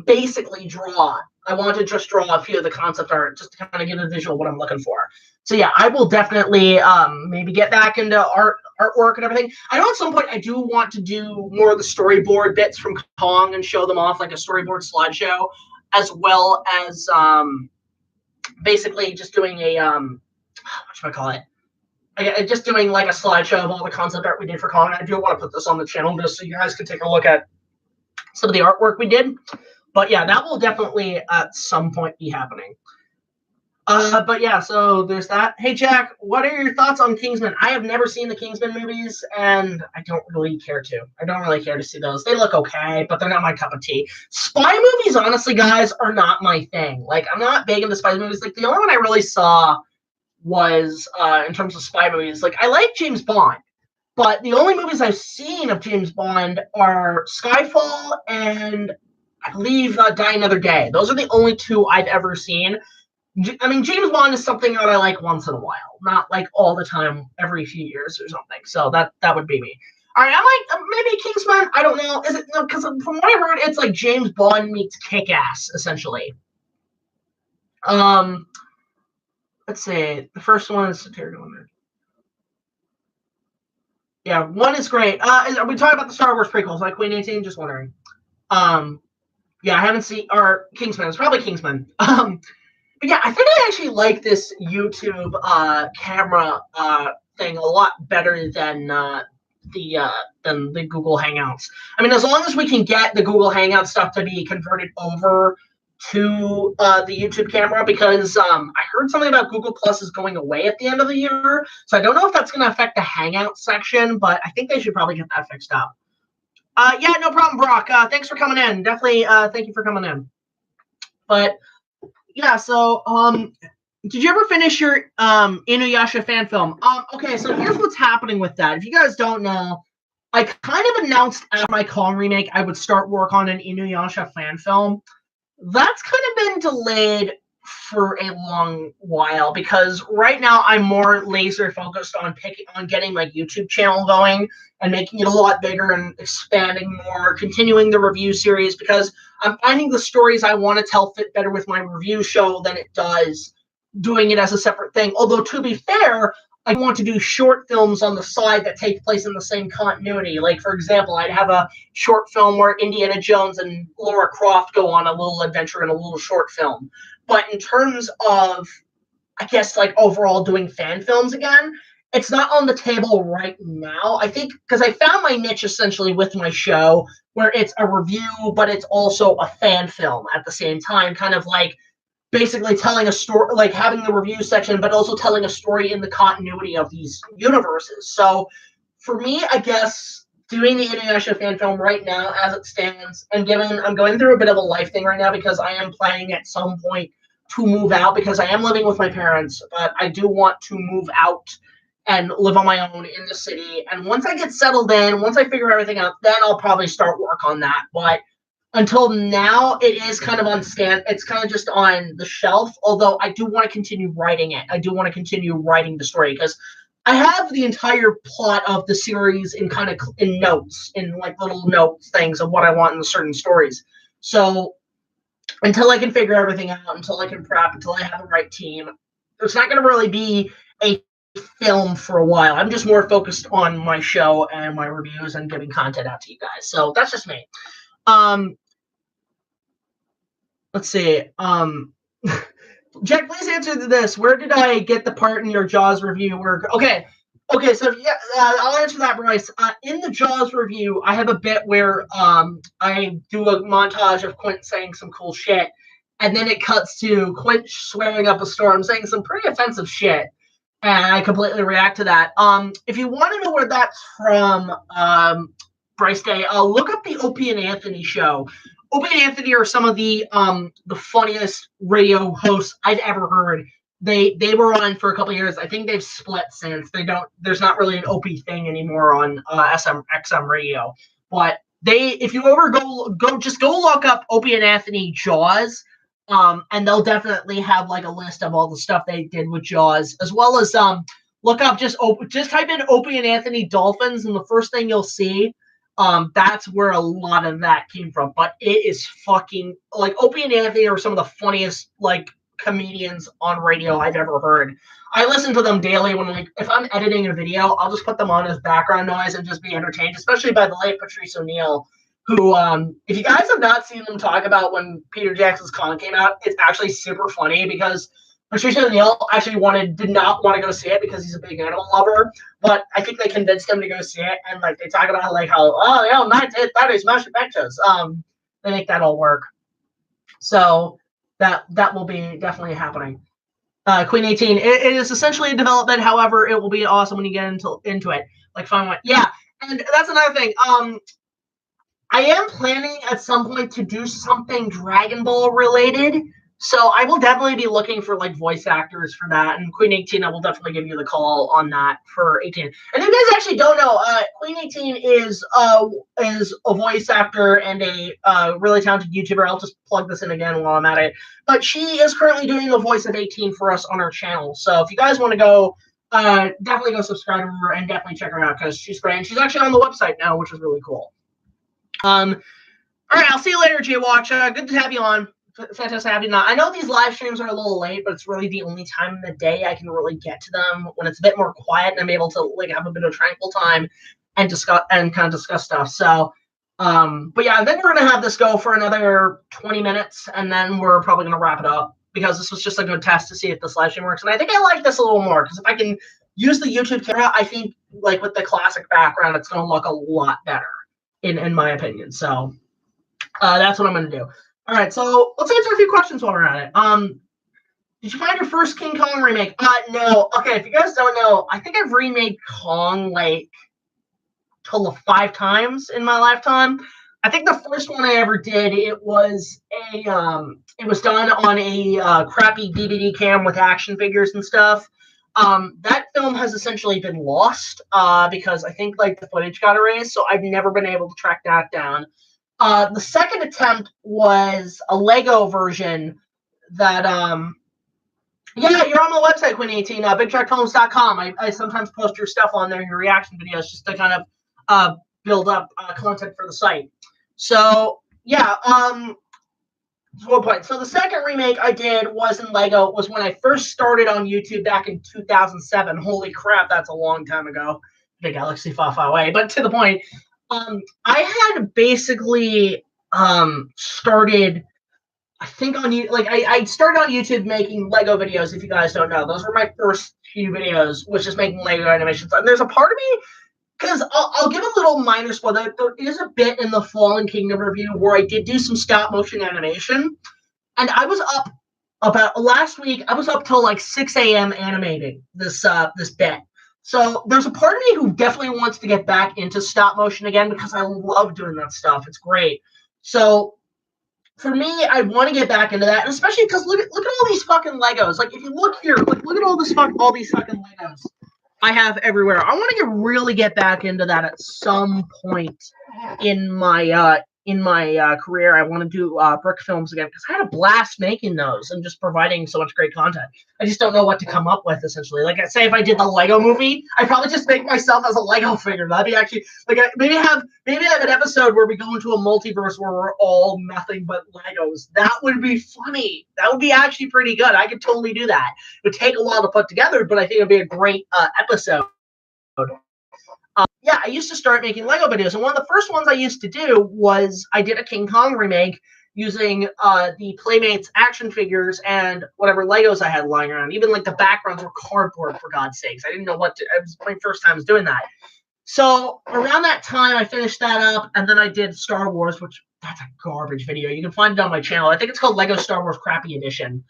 basically draw. I wanted to just draw a few of the concept art just to kind of get a visual of what I'm looking for. So yeah, I will definitely maybe get back into artwork and everything. I know at some point I do want to do more of the storyboard bits from Kong and show them off like a storyboard slideshow, as well as basically just doing a whatchamacallit? Just doing like a slideshow of all the concept art we did for Kong. I do want to put this on the channel just so you guys can take a look at some of the artwork we did. But yeah, that will definitely at some point be happening. But yeah, so there's that. Hey, Jack, what are your thoughts on Kingsman? I have never seen the Kingsman movies, and I don't really care to. I don't really care to see those. They look okay, but they're not my cup of tea. Spy movies, honestly, guys, are not my thing. Like, I'm not big into spy movies. Like, the only one I really saw was, in terms of spy movies, like, I like James Bond, but the only movies I've seen of James Bond are Skyfall and I believe Die Another Day. Those are the only two I've ever seen. I mean, James Bond is something that I like once in a while, not like all the time, every few years or something. So that would be me. All right, I like maybe Kingsman. I don't know. Is it no? Because from what I heard, it's like James Bond meets Kick-Ass, essentially. Let's see. The first one is Satirical. Yeah, one is great. Are we talking about the Star Wars prequels, like Queen 18? Just wondering. Yeah, I haven't seen, or Kingsman. It's probably Kingsman. But yeah, I think I actually like this YouTube camera thing a lot better than the Google Hangouts. I mean, as long as we can get the Google Hangout stuff to be converted over to the YouTube camera, because I heard something about Google Plus is going away at the end of the year, so I don't know if that's going to affect the Hangout section, but I think they should probably get that fixed up. Yeah, no problem, Brock. Thanks for coming in. Definitely, thank you for coming in. But yeah, so did you ever finish your Inuyasha fan film? Okay, so here's what's happening with that. If you guys don't know, I kind of announced after my Kong remake I would start work on an Inuyasha fan film. That's kind of been delayed for a long while because right now I'm more laser focused on getting my YouTube channel going and making it a lot bigger and expanding more, continuing the review series, because I'm finding the stories I want to tell fit better with my review show than it does doing it as a separate thing. Although, to be fair, I want to do short films on the side that take place in the same continuity. Like, for example, I'd have a short film where Indiana Jones and Lara Croft go on a little adventure in a little short film. But in terms of, I guess, like, overall doing fan films again, it's not on the table right now. I think because I found my niche essentially with my show, where it's a review, but it's also a fan film at the same time, kind of like basically telling a story, like having the review section, but also telling a story in the continuity of these universes. So for me, I guess doing the Inuyasha fan film right now as it stands, and given I'm going through a bit of a life thing right now because I am planning at some point to move out because I am living with my parents, but I do want to move out and live on my own in the city. And once I get settled in, once I figure everything out, then I'll probably start work on that. But until now, it is kind of on stand. It's kind of just on the shelf, although I do want to continue writing it. I do want to continue writing the story because I have the entire plot of the series in kind of in notes, in like little notes things of what I want in certain stories. So until I can figure everything out, until I can prep, until I have the right team, it's not going to really be a film for a while. I'm just more focused on my show and my reviews and giving content out to you guys. So that's just me. Let's see. Jack, please answer this. Where did I get the part in your Jaws review work? Okay. Okay, so yeah, I'll answer that, Bryce. In the Jaws review, I have a bit where I do a montage of Quint saying some cool shit, and then it cuts to Quint swearing up a storm, saying some pretty offensive shit, and I completely react to that. If you want to know where that's from, Bryce Day, look up the Opie and Anthony show. Opie and Anthony are some of the funniest radio hosts I've ever heard. They were on for a couple of years. I think they've split since. There's not really an Opie thing anymore on XM radio. But if you ever just go look up Opie and Anthony Jaws, and they'll definitely have like a list of all the stuff they did with Jaws, as well as look up just type in Opie and Anthony Dolphins, and the first thing you'll see, that's where a lot of that came from. But it is fucking like Opie and Anthony are some of the funniest like comedians on radio I've ever heard. I listen to them daily when if I'm editing a video, I'll just put them on as background noise and just be entertained, especially by the late Patrice O'Neill, who if you guys have not seen them talk about when Peter Jackson's Con came out, it's actually super funny because Patrice O'Neill actually did not want to go see it because he's a big animal lover, but I think they convinced him to go see it, and like they talk about like how 1930s motion pictures. They make that all work. So that will be definitely happening. Queen 18. It is essentially a development. However, it will be awesome when you get into it. Like fun one. Yeah, and that's another thing. I am planning at some point to do something Dragon Ball related. So I will definitely be looking for like voice actors for that. And Queen 18, I will definitely give you the call on that for 18. And if you guys actually don't know, Queen 18 is a voice actor and a really talented YouTuber. I'll just plug this in again while I'm at it. But she is currently doing the voice of 18 for us on our channel. So if you guys want to go, definitely go subscribe to her and definitely check her out because she's great. And she's actually on the website now, which is really cool. All right, I'll see you later, J-Watch. Good to have you on. Fantastic having you on. I know these live streams are a little late, but it's really the only time in the day I can really get to them when it's a bit more quiet and I'm able to like have a bit of tranquil time and kind of discuss stuff. So, but yeah, then we're gonna have this go for another 20 minutes, and then we're probably gonna wrap it up because this was just a good test to see if this live stream works. And I think I like this a little more because if I can use the YouTube camera, I think like with the classic background, it's gonna look a lot better in my opinion. So that's what I'm gonna do. All right, so let's answer a few questions while we're at it. Did you find your first King Kong remake? No. Okay, if you guys don't know, I think I've remade Kong like total of 5 times in my lifetime. I think the first one I ever did, it was done on a crappy DVD cam with action figures and stuff. That film has essentially been lost because I think like the footage got erased, so I've never been able to track that down. The second attempt was a Lego version that, yeah, you're on the website, Queen 18, BigJackFilms.com. I sometimes post your stuff on there, your reaction videos, just to kind of build up content for the site. So, yeah, one point. So the second remake I did was in Lego. It was when I first started on YouTube back in 2007. Holy crap, that's a long time ago. The galaxy far, far away. But to the point, I had basically started, I think on I started on YouTube making Lego videos. If you guys don't know, those were my first few videos, was just making Lego animations. And there's a part of me, because I'll give a little minor spoiler. There is a bit in the Fallen Kingdom review where I did do some stop motion animation, and I was up about last week. I was up till like 6 a.m. animating this bit. So there's a part of me who definitely wants to get back into stop motion again because I love doing that stuff. It's great. So for me, I want to get back into that, and especially because look at all these fucking Legos. Like if you look here, like look at all these fucking Legos I have everywhere. I want to really get back into that at some point in my career. I want to do brick films again because I had a blast making those and just providing so much great content. I just don't know what to come up with, essentially. Like, say if I did the Lego movie, I'd probably just make myself as a Lego figure. That'd be actually like maybe have an episode where we go into a multiverse where we're all nothing but Legos. That would be funny. That would be actually pretty good. I could totally do that. It would take a while to put together, but I think it'd be a great episode. Yeah, I used to start making Lego videos, and one of the first ones I used to do was I did a King Kong remake using the Playmates action figures and whatever Legos I had lying around. Even like the backgrounds were cardboard, for God's sakes. I didn't know what to. It was my first time doing that. So around that time, I finished that up, and then I did Star Wars, which that's a garbage video. You can find it on my channel. I think it's called Lego Star Wars Crappy Edition.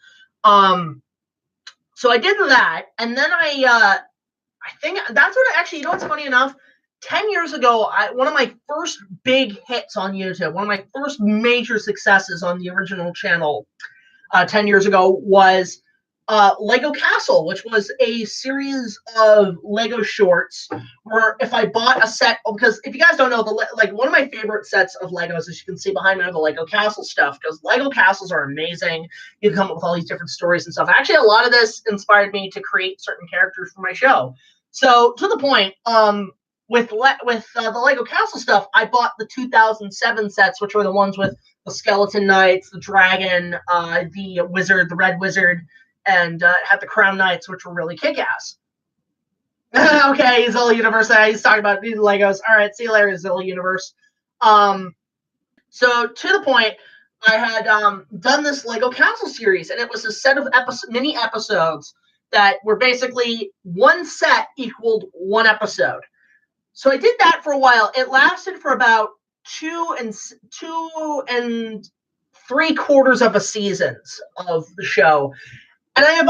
So I did that, and then I think that's what actually. You know what's funny enough? 10 years ago, one of my first big hits on YouTube, one of my first major successes on the original channel 10 years ago was Lego Castle, which was a series of Lego shorts where if I bought a set, because if you guys don't know, like one of my favorite sets of Legos, as you can see behind me, are the Lego Castle stuff, because Lego Castles are amazing. You can come up with all these different stories and stuff. Actually, a lot of this inspired me to create certain characters for my show. So to the point, with the Lego Castle stuff, I bought the 2007 sets, which were the ones with the Skeleton Knights, the Dragon, the Wizard, the Red Wizard, and had the Crown Knights, which were really kick-ass. Okay, Zilla Universe. He's talking about these Legos. All right, see you later, Zilla Universe. So to the point, I had done this Lego Castle series, and it was a set of mini episodes that were basically one set equaled one episode. So I did that for a while. It lasted for about 2 3/4 of a seasons of the show. And I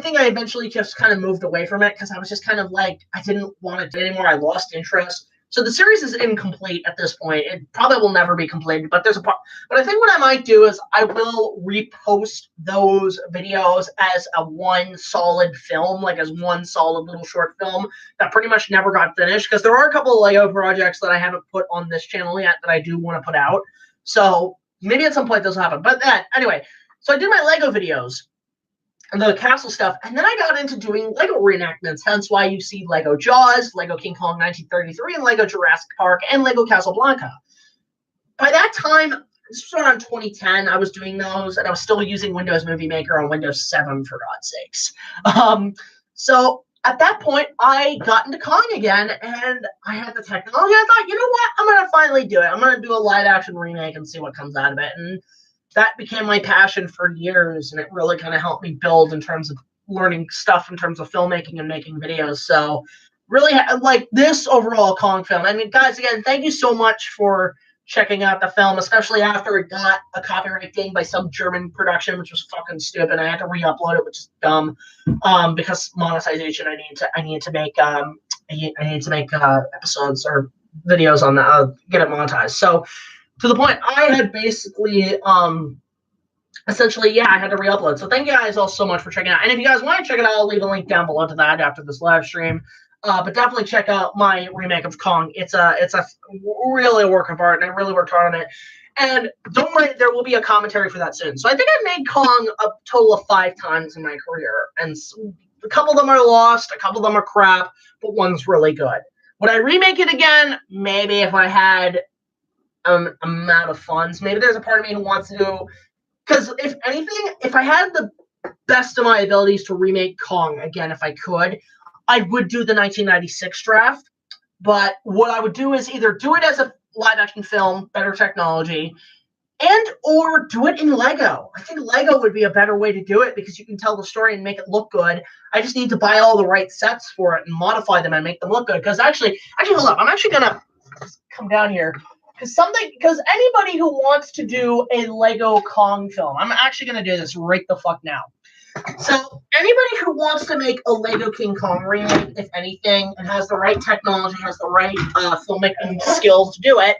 think I eventually just kind of moved away from it because I was just kind of like, I didn't want to do it anymore. I lost interest. So the series is incomplete at this point. It probably will never be completed, but there's a part. But I think what I might do is I will repost those videos as a one solid film, like as one solid little short film that pretty much never got finished. Because there are a couple of Lego projects that I haven't put on this channel yet that I do want to put out. So maybe at some point this will happen. But anyway, so I did my Lego videos and the castle stuff, and then I got into doing Lego reenactments, hence why you see Lego Jaws, Lego King Kong 1933, and Lego Jurassic Park, and Lego Casablanca. By that time, this was around 2010, I was doing those, and I was still using Windows Movie Maker on Windows 7, for God's sakes. So at that point, I got into Kong again, and I had the technology. I thought, you know what? I'm going to finally do it. I'm going to do a live-action remake and see what comes out of it. And that became my passion for years, and it really kind of helped me build in terms of learning stuff in terms of filmmaking and making videos. So really like this overall Kong film. I mean, guys, again, thank you so much for checking out the film, especially after it got a copyright ding by some German production, which was fucking stupid. I had to re-upload it, which is dumb, because monetization. I need to make episodes or videos on that, get it monetized. So to the point, I had basically, essentially, yeah, I had to re-upload. So thank you guys all so much for checking it out. And if you guys want to check it out, I'll leave a link down below to that after this live stream. But definitely check out my remake of Kong. It's a really a work of art, and I really worked hard on it. And don't worry, there will be a commentary for that soon. So I think I made Kong a total of 5 times in my career. And a couple of them are lost, a couple of them are crap, but one's really good. Would I remake it again? Maybe if I had amount of funds. Maybe there's a part of me who wants to do, because if anything, if I had the best of my abilities to remake Kong again, if I could, I would do the 1996 draft. But what I would do is either do it as a live action film, better technology, and or do it in Lego. I think Lego would be a better way to do it because you can tell the story and make it look good. I just need to buy all the right sets for it and modify them and make them look good. Because actually, hold up, I'm actually gonna come down here. Because anybody who wants to do a Lego Kong film, I'm actually going to do this right the fuck now. So anybody who wants to make a Lego King Kong remake, if anything, and has the right technology, has the right filmmaking skills to do it,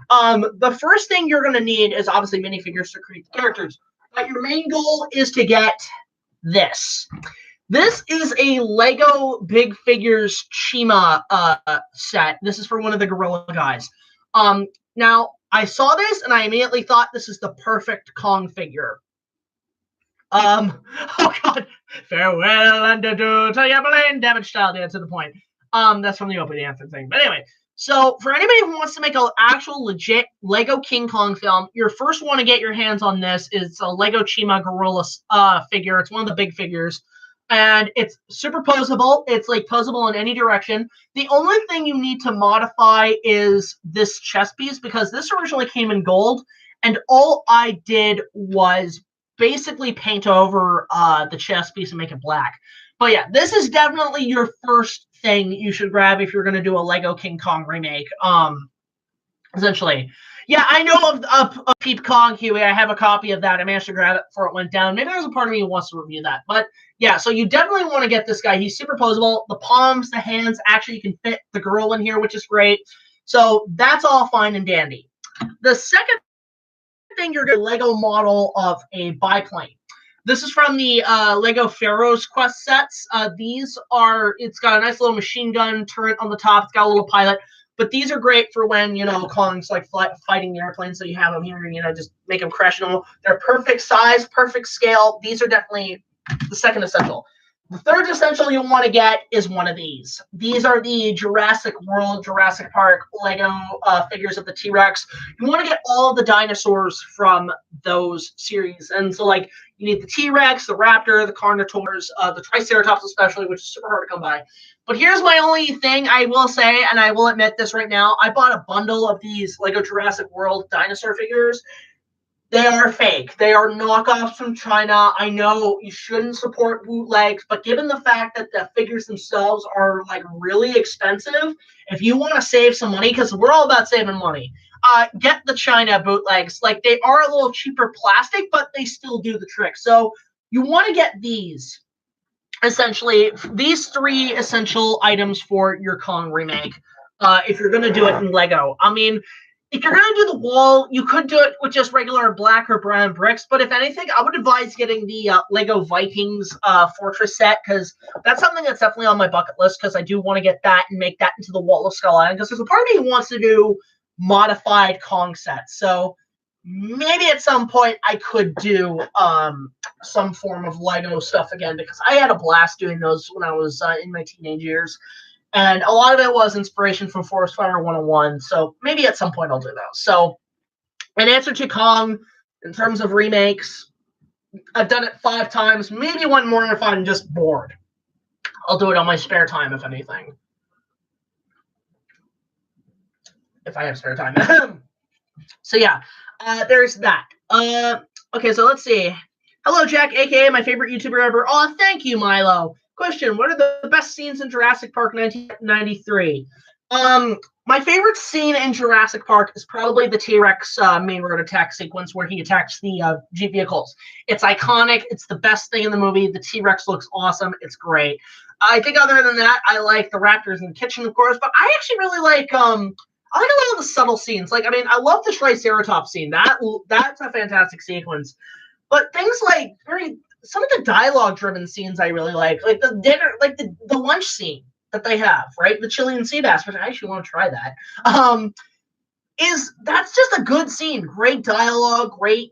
the first thing you're going to need is obviously minifigures to create the characters. But your main goal is to get this. This is a Lego Big Figures Chima set. This is for one of the Gorilla guys. Now, I saw this, and I immediately thought this is the perfect Kong figure. Oh, God. Farewell and adieu to your balloon damage style dance to the point. That's from the opening anthem thing. But anyway, so for anybody who wants to make an actual legit Lego King Kong film, you first want to get your hands on this. It's a Lego Chima Gorilla figure. It's one of the big figures. And it's super posable. It's like posable in any direction. The only thing you need to modify is this chest piece, because this originally came in gold, and all I did was basically paint over the chest piece and make it black. But yeah, this is definitely your first thing you should grab if you're going to do a Lego King Kong remake. Essentially. Yeah, I know of Peep Kong, Huey. I have a copy of that. I managed to grab it before it went down. Maybe there's a part of me who wants to review that. But yeah, so you definitely want to get this guy. He's super posable. The palms, the hands, actually you can fit the girl in here, which is great. So that's all fine and dandy. The second thing, you're going to Lego model of a biplane. This is from the Lego Pharaoh's Quest sets. It's got a nice little machine gun turret on the top. It's got a little pilot. But these are great for when, Kong's like fighting the airplane, so you have them here and, just make them crash. They're perfect size, perfect scale. These are definitely the second essential. The third essential you'll want to get is one of these. These are the Jurassic World, Jurassic Park Lego figures of the T-Rex. You want to get all the dinosaurs from those series. And so, you need the T-Rex, the Raptor, the Carnotaurs, the Triceratops especially, which is super hard to come by. But here's my only thing I will say, and I will admit this right now. I bought a bundle of these Lego Jurassic World dinosaur figures. They are fake. They are knockoffs from China. I know you shouldn't support bootlegs, but given the fact that the figures themselves are really expensive, if you want to save some money, because we're all about saving money, get the China bootlegs. They are a little cheaper plastic, but they still do the trick. So you want to get these. Essentially, these three essential items for your Kong remake, if you're going to do it in Lego. I mean, if you're going to do the wall, you could do it with just regular black or brown bricks, but if anything, I would advise getting the Lego Vikings fortress set, because that's something that's definitely on my bucket list, because I do want to get that and make that into the wall of Skull Island, because there's a part of me who wants to do modified Kong sets. So maybe at some point I could do some form of Lego stuff again, because I had a blast doing those when I was in my teenage years. And a lot of it was inspiration from Forest Fire 101. So maybe at some point I'll do those. So in answer to Kong, in terms of remakes, I've done it 5 times. Maybe one more if I'm just bored. I'll do it on my spare time, if anything. If I have spare time. So yeah, there's that. Okay, so let's see. Hello, Jack, a.k.a. my favorite YouTuber ever. Oh, thank you, Milo. Question, what are the best scenes in Jurassic Park 1993? My favorite scene in Jurassic Park is probably the T-Rex main road attack sequence where he attacks the Jeep vehicles. It's iconic. It's the best thing in the movie. The T-Rex looks awesome. It's great. I think other than that, I like the Raptors in the kitchen, of course, but I actually really like I like a lot of the subtle scenes. I love the Triceratops scene. That's a fantastic sequence. But things some of the dialogue-driven scenes I really like the dinner, the lunch scene that they have, right? The Chilean sea bass, which I actually want to try that. That's just a good scene. Great dialogue, great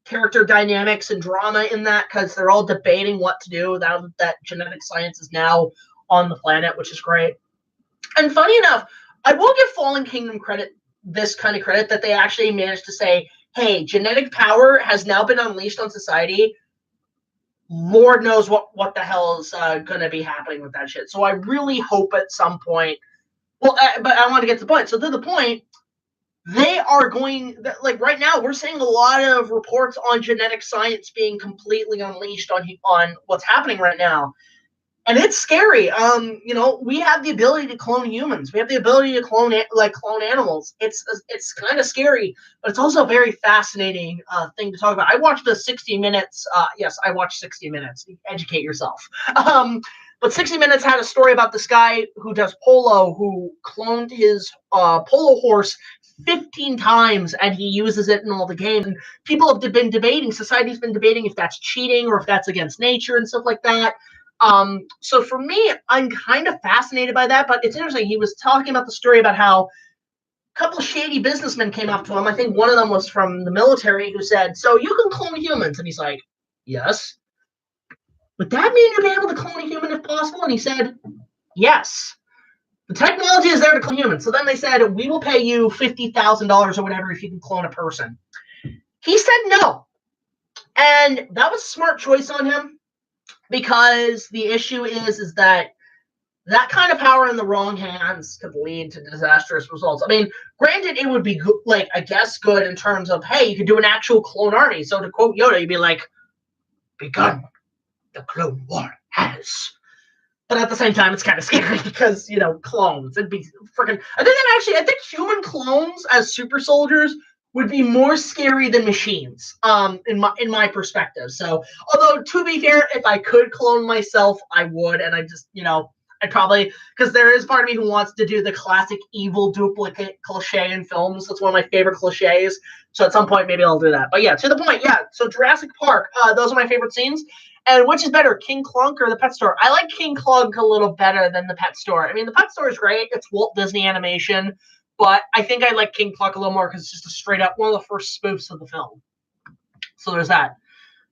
character dynamics and drama in that, because they're all debating what to do now that genetic science is now on the planet, which is great. And funny enough, I will give Fallen Kingdom this kind of credit, that they actually managed to say, hey, genetic power has now been unleashed on society. Lord knows what the hell is going to be happening with that shit. So I really hope at some point, but I want to get to the point. So to the point, they are going, right now, we're seeing a lot of reports on genetic science being completely unleashed on what's happening right now. And it's scary. We have the ability to clone humans. We have the ability to clone animals. It's kind of scary, but it's also a very fascinating thing to talk about. I watched the 60 Minutes. Yes, I watched 60 Minutes. Educate yourself. But 60 Minutes had a story about this guy who does polo, who cloned his polo horse 15 times, and he uses it in all the games. And people have been debating, society's been debating if that's cheating or if that's against nature and stuff like that. So for me, I'm kind of fascinated by that, but it's interesting. He was talking about the story about how a couple of shady businessmen came up to him. I think one of them was from the military, who said, so you can clone humans? And he's like, yes. Would that mean you'd be able to clone a human if possible? And he said, yes. The technology is there to clone humans. So then they said, we will pay you $50,000 or whatever if you can clone a person. He said no. And that was a smart choice on him. Because the issue is that that kind of power in the wrong hands could lead to disastrous results. I mean, granted, it would be good, like, I guess good in terms of, hey, you could do an actual clone army. So to quote Yoda, you'd be like, begun, the Clone War has. But at the same time, it's kind of scary because, you know, clones. It'd be freaking. I think human clones as super soldiers would be more scary than machines. In my perspective. So, although to be fair, if I could clone myself, I would, and I just, you know, I'd probably, because there is part of me who wants to do the classic evil duplicate cliche in films. That's one of my favorite cliches. So at some point, maybe I'll do that. But yeah, to the point, yeah. So Jurassic Park, those are my favorite scenes. And which is better, King Clunk or the Pet Store? I like King Clunk a little better than the Pet Store. I mean, the Pet Store is great. It's Walt Disney animation. But I think I like King Clunk a little more because it's just a straight up one of the first spoofs of the film. So there's that.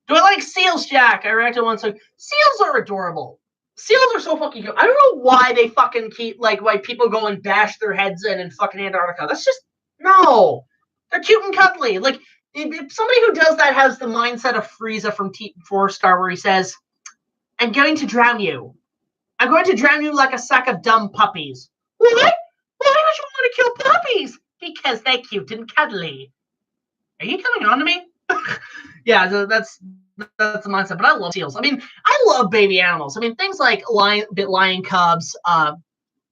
Do I like seals, Jack? I reacted once. Like, seals are adorable. Seals are so fucking cute. I don't know why they fucking keep, like, why people go and bash their heads in fucking Antarctica. That's just, no. They're cute and cuddly. Like, if somebody who does that has the mindset of Frieza from T4 where he says, I'm going to drown you. I'm going to drown you like a sack of dumb puppies. What? Why would you want to kill puppies? Because they're cute and cuddly. Are you coming on to me? Yeah, so that's the mindset. But I love seals. I mean, I love baby animals. I mean, things like lion cubs,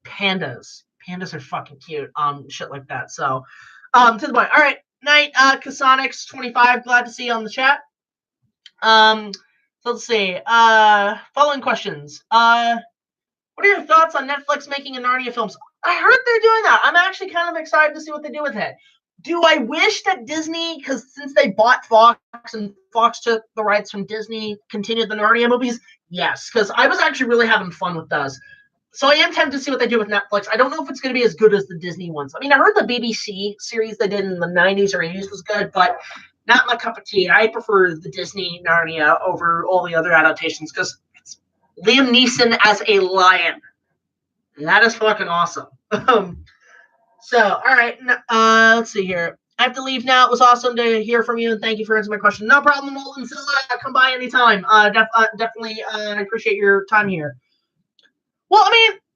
pandas. Pandas are fucking cute. Shit like that. So, to the point. All right. Night, Casonix25, glad to see you on the chat. So let's see. Following questions. What are your thoughts on Netflix making a Narnia films? I heard they're doing that. I'm actually kind of excited to see what they do with it. Do I wish that Disney, because since they bought Fox and Fox took the rights from Disney, continued the Narnia movies? Yes, because I was actually really having fun with those. So I am tempted to see what they do with Netflix. I don't know if it's going to be as good as the Disney ones. I mean, I heard the BBC series they did in the 90s or 80s was good, but not my cup of tea. I prefer the Disney Narnia over all the other adaptations because it's Liam Neeson as a lion. That is fucking awesome. So, all right. Let's see here. I have to leave now. It was awesome to hear from you, and thank you for answering my question. No problem, Molten. Come by anytime. Definitely, I appreciate your time here. Well, I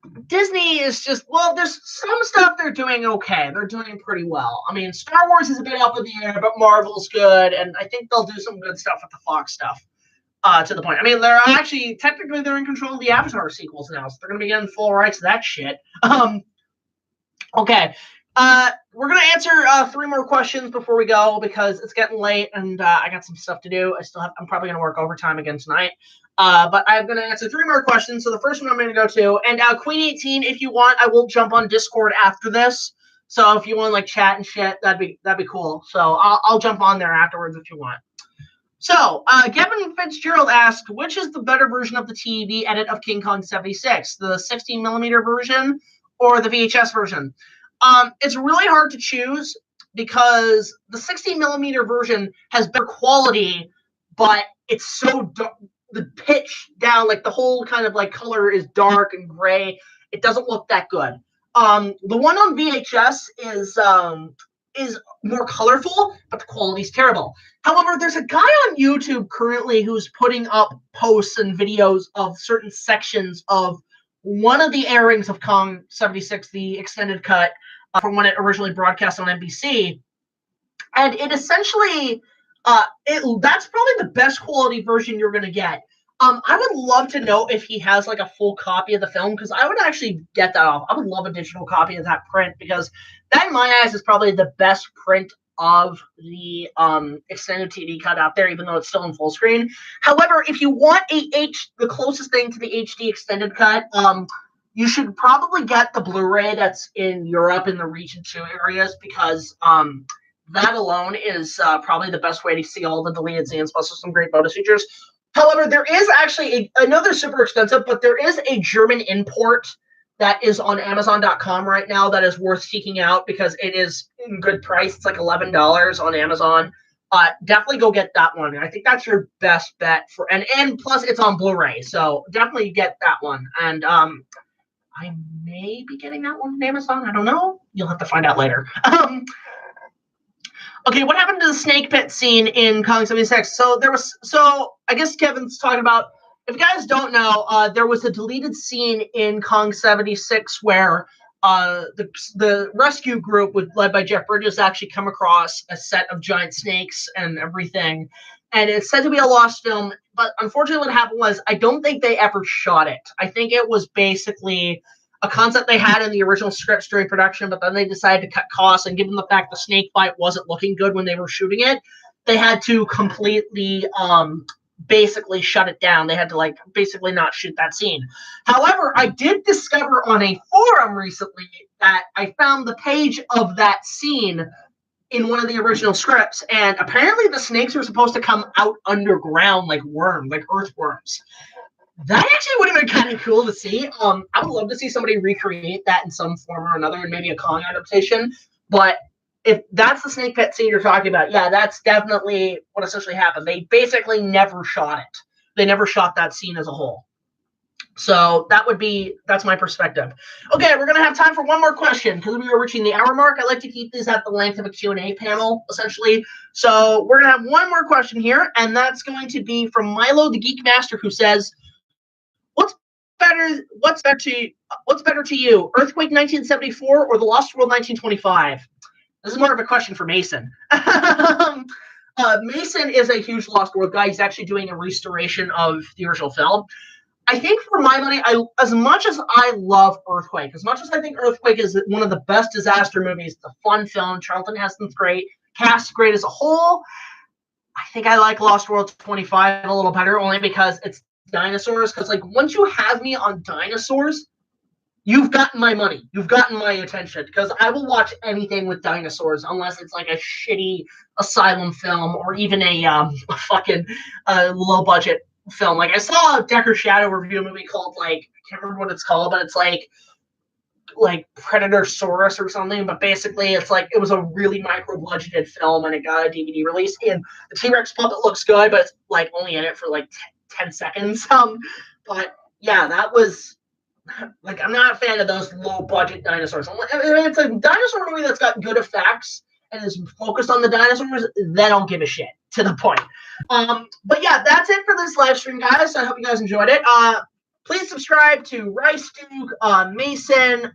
mean, Disney is just, well, there's some stuff they're doing okay. They're doing pretty well. I mean, Star Wars is a bit up in the air, but Marvel's good, and I think they'll do some good stuff with the Fox stuff, to the point. I mean, they're actually, technically, they're in control of the Avatar sequels now, so they're going to be getting full rights to that shit. Okay. We're going to answer 3 more questions before we go, because it's getting late, and I got some stuff to do. I'm probably going to work overtime again tonight. But I'm going to answer 3 more questions. So the first one I'm going to go to, and Queen18, if you want, I will jump on Discord after this. So if you want to like chat and shit, that'd be cool. So I'll jump on there afterwards if you want. So Kevin Fitzgerald asked, which is the better version of the TV edit of King Kong 76, the 16mm version or the VHS version? It's really hard to choose because the 16mm version has better quality, but it's so dark. The pitch down, like the whole kind of like color is dark and gray. It doesn't look that good. The one on VHS is more colorful, but the quality's terrible. However, there's a guy on YouTube currently who's putting up posts and videos of certain sections of one of the airings of Kong 76, the extended cut from when it originally broadcast on NBC. And it essentially, that's probably the best quality version you're going to get. I would love to know if he has like a full copy of the film, because I would actually get that off. I would love a digital copy of that print, because that in my eyes is probably the best print of the extended TV cut out there, even though it's still in full screen. However, if you want the closest thing to the HD extended cut, you should probably get the Blu-ray that's in Europe in the Region 2 areas, because that alone is probably the best way to see all the deleted scenes, plus some great bonus features. However, there is actually another super expensive, but there is a German import that is on Amazon.com right now that is worth seeking out because it is in good price. It's like $11 on Amazon. Definitely go get that one. I think that's your best bet for, and plus it's on Blu-ray, so definitely get that one. And I may be getting that one on Amazon. I don't know. You'll have to find out later. Okay, what happened to the snake pit scene in Kong 76? So I guess Kevin's talking about if you guys don't know, there was a deleted scene in Kong 76 where the rescue group led by Jeff Bridges actually come across a set of giant snakes and everything. And it's said to be a lost film, but unfortunately what happened was I don't think they ever shot it. I think it was basically a concept they had in the original scripts during production, but then they decided to cut costs, and given the fact the snake fight wasn't looking good when they were shooting it, they had to completely basically shut it down. They had to like basically not shoot that scene. However, I did discover on a forum recently that I found the page of that scene in one of the original scripts, and apparently the snakes were supposed to come out underground like worms, like earthworms. That actually would have been kind of cool to see. I would love to see somebody recreate that in some form or another, and maybe a Kong adaptation. But if that's the snake pit scene you're talking about, yeah, that's definitely what essentially happened. They basically never shot it. They never shot that scene as a whole. So that's my perspective. Okay, we're going to have time for one more question because we are reaching the hour mark. I like to keep these at the length of a Q&A panel, essentially. So we're going to have one more question here, and that's going to be from Milo the Geek Master, who says, What's better to you, Earthquake 1974 or The Lost World 1925? This is more of a question for Mason. Mason is a huge Lost World guy. He's actually doing a restoration of the original film. I think for my money, as much as I love Earthquake, as much as I think Earthquake is one of the best disaster movies, it's a fun film, Charlton Heston's great, cast great as a whole, I think I like Lost World 25 a little better, only because it's dinosaurs. Because like once you have me on dinosaurs, you've gotten my money. You've gotten my attention, because I will watch anything with dinosaurs unless it's like a shitty asylum film or even a fucking low budget film. Like I saw a Decker Shadow review a movie called, like, I can't remember what it's called, but it's like Predator-saurus or something. But basically it's like it was a really micro budgeted film and it got a DVD release, and the T-Rex puppet looks good, but it's like only in it for like 10 seconds. But yeah, that was like, I'm not a fan of those low budget dinosaurs. If it's a dinosaur movie that's got good effects and is focused on the dinosaurs, then I'll give a shit, to the point. But yeah, that's it for this live stream, guys. I hope you guys enjoyed it. Please subscribe to RICEDUKE, Mason,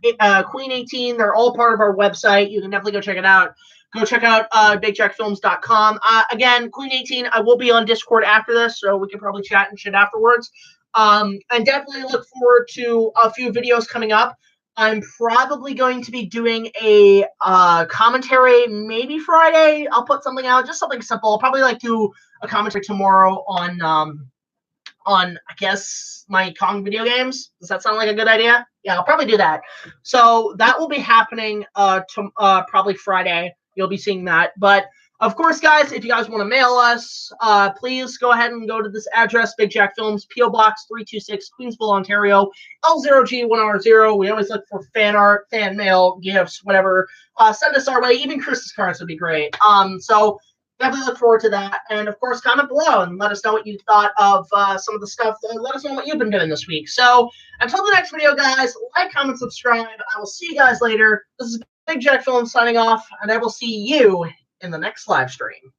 Queen 18. They're all part of our website. You can definitely go check it out. Go check out BigJackFilms.com. Again, Queen 18, I will be on Discord after this, so we can probably chat and shit afterwards. And definitely look forward to a few videos coming up. I'm probably going to be doing a commentary maybe Friday. I'll put something out, just something simple. I'll probably like do a commentary tomorrow on I guess my Kong video games. Does that sound like a good idea? Yeah, I'll probably do that. So that will be happening probably Friday. You'll be seeing that. But of course, guys, if you guys want to mail us, please go ahead and go to this address, Big Jack Films, P.O. Box 326, Queensville, Ontario, L0G1R0. We always look for fan art, fan mail, gifts, whatever. Send us our way. Even Christmas cards would be great. So definitely look forward to that. And, of course, comment below and let us know what you thought of some of the stuff. Let us know what you've been doing this week. So until the next video, guys, like, comment, subscribe. I will see you guys later. This is Big Jack Films signing off, and I will see you in the next live stream.